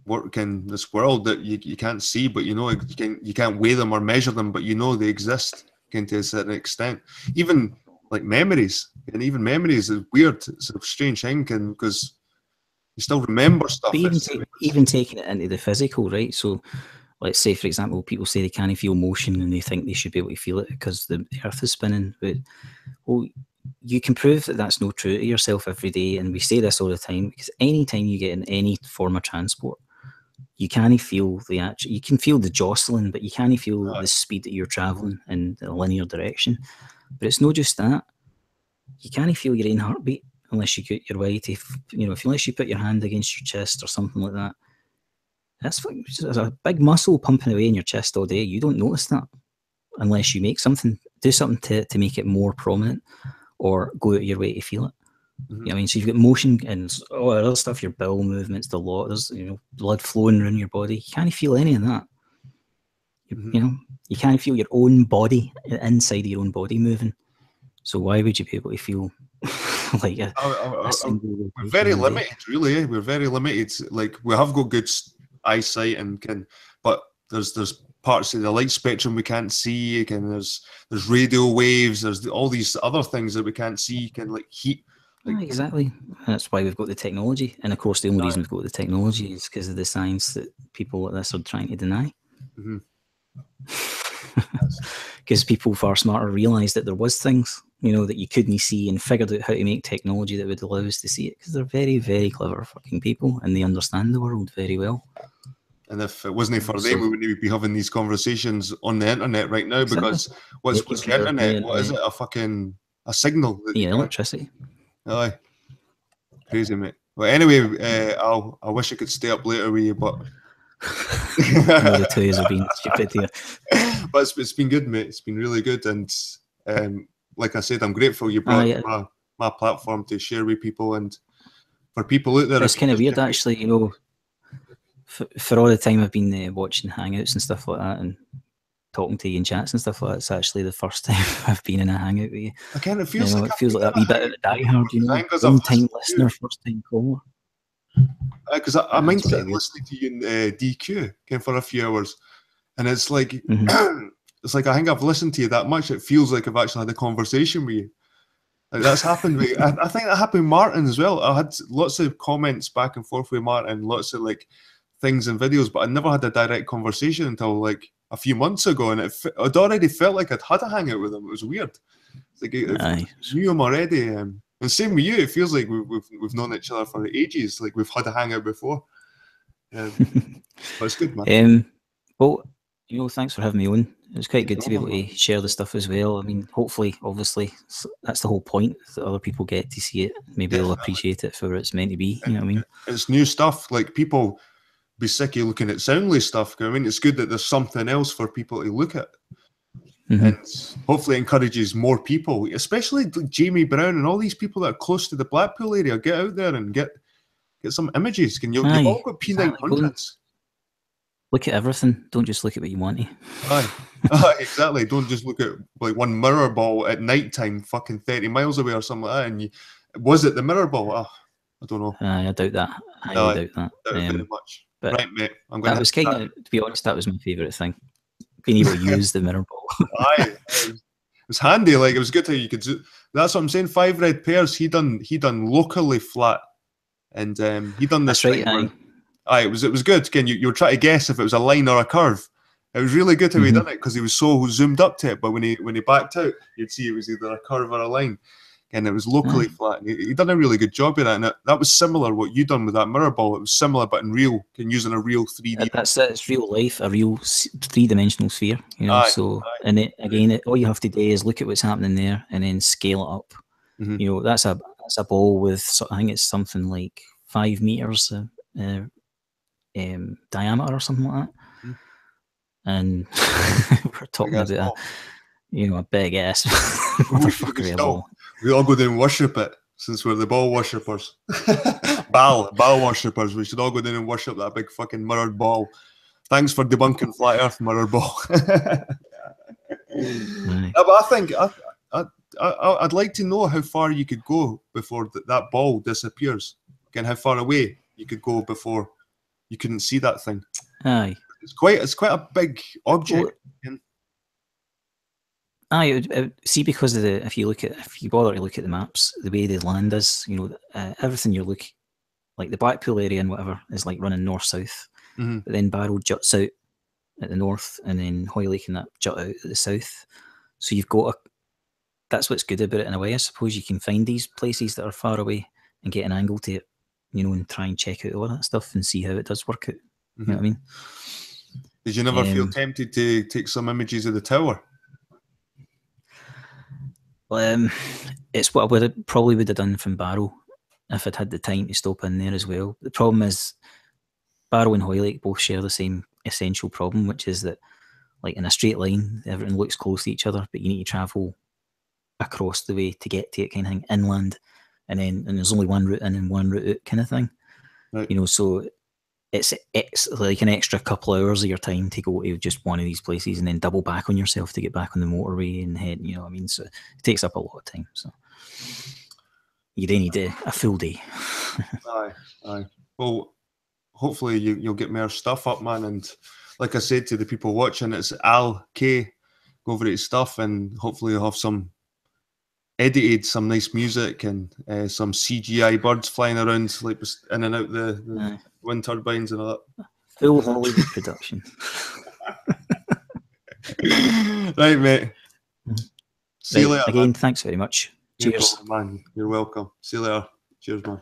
this world that you can't see, but you know, you can't weigh them or measure them, but you know they exist to a certain extent. Even like memories, and even memories is weird. It's a strange thing, because you still remember stuff. But even taking it into the physical, right? So let's say, for example, people say they can't feel motion and they think they should be able to feel it because the earth is spinning. But, well, you can prove that that's not true to yourself every day. And we say this all the time, because any time you get in any form of transport, you can't feel you can feel the jostling, but you can't feel the speed that you're traveling in a linear direction. But it's not just that. You can't feel your own heartbeat unless you get your way to, you know, unless you put your hand against your chest or something like that. There's a big muscle pumping away in your chest all day. You don't notice that unless you do something to make it more prominent, or go out of your way to feel it. You know what I mean? So you've got motion and all that other stuff, your bowel movements, there's, you know, blood flowing around your body. You can't feel any of that. You know, you can't feel your own body, inside of your own body moving. So why would you be able to feel like we're very limited, really. We're very limited. Like, we have got good eyesight but there's parts of the light spectrum we can't see. There's radio waves. There's all these other things that we can't see. Like heat. Exactly. That's why we've got the technology. And of course, the only reason we've got the technology is because of the science that people like this are trying to deny. Because people far smarter realised that there was things, you know, that you couldn't see, and figured out how to make technology that would allow us to see it, because they're very, very clever fucking people, and they understand the world very well. And if it wasn't for them, we wouldn't be having these conversations on the internet right now, because what's the internet? What is it? A signal? Electricity. Aye. Crazy, mate. Well, anyway, I wish I could stay up later with you, but... the two have been stupid here. But it's been good, mate. It's been really good, and like I said, I'm grateful you brought my platform to share with people, and for people out there. It's kind of weird, actually, you know, for all the time I've been watching Hangouts and stuff like that, and talking to you in chats and stuff like that, it's actually the first time I've been in a Hangout with you. Again, it feels like that wee bit of the diehard, you know, long-time listener, first-time caller. Because I minded listening to you in DQ for a few hours, and it's like it's like I think I've listened to you that much. It feels like I've actually had a conversation with you. Like that's happened with I think that happened with Martin as well. I had lots of comments back and forth with Martin, lots of like things and videos, but I never had a direct conversation until like a few months ago, and I'd already felt like I'd had a hangout with him. It was weird. It's like I knew him already, and same with you. It feels like we've known each other for ages. Like we've had a hangout before. But it's good, man. Well, you know, thanks for having me on. It was quite good to be able to share the stuff as well. I mean, hopefully, obviously, that's the whole point, that other people get to see it. Maybe they'll appreciate it for what it's meant to be. You know what I mean? It's new stuff. Like, people be sick of looking at Soundly stuff. I mean, it's good that there's something else for people to look at. And hopefully encourages more people, especially like Jamie Brown and all these people that are close to the Blackpool area. Get out there and get some images. You've all got P900s. Look at everything. Don't just look at what you want to. Exactly. Don't just look at like one mirror ball at night time, fucking 30 miles away or something like that. And was it the mirror ball? I don't know. I doubt that. I doubt that. Doubt very much. But right, mate. I'm going to to be honest, that was my favourite thing. Being able to use the mirror ball. It was handy. Like, it was good how you could. That's what I'm saying. 5 Red Pairs. He done locally flat, and he done this. That's right. It was good. Again, you were trying to guess if it was a line or a curve. It was really good how he done it, because he was so zoomed up to it. But when he backed out, you'd see it was either a curve or a line, and it was locally flat. And he done a really good job with that. And that was similar what you done with that mirror ball. It was similar, but in real, using a real 3D. That's it. It's real life, a real 3-dimensional sphere. You know, and again, all you have to do is look at what's happening there and then scale it up. You know, that's a ball with, I think it's something like 5 meters. Diameter or something like that, and we're talking about a big ass motherfucker ball. We all go down and worship it, since we're the ball worshippers. ball worshippers. We should all go down and worship that big fucking mirrored ball. Thanks for debunking flat Earth, mirror ball. But I think I'd like to know how far you could go before that ball disappears. Again, how far away you could go before you couldn't see that thing. It's quite a big object. See, because of if you bother to look at the maps, the way the land is, you know, everything you look, like the Blackpool area and whatever, is like running north-south. But then Barrow juts out at the north, and then Hoylake and that jut out at the south. So you've got that's what's good about it in a way. I suppose you can find these places that are far away and get an angle to it, you know, and try and check out all that stuff and see how it does work out. You know what I mean? Did you never feel tempted to take some images of the tower? Well, it's what I probably would have done from Barrow if I'd had the time to stop in there as well. The problem is Barrow and Hoylake both share the same essential problem, which is that, like, in a straight line, everything looks close to each other, but you need to travel across the way to get to it, kind of thing, inland, and there's only one route in and one route out, kind of thing. Right. You know, so it's like an extra couple of hours of your time to go to just one of these places and then double back on yourself to get back on the motorway and head, you know what I mean? So it takes up a lot of time. So you then need a full day. Aye. Well, hopefully you'll get more stuff up, man. And like I said to the people watching, it's Al K. Go over his stuff, and hopefully you'll have some edited, some nice music, and some CGI birds flying around, like in and out the wind turbines and all that. Full Hollywood production. Right, mate. See you later. Again, thanks very much. Cheers. Man. You're welcome. See you later. Cheers, man.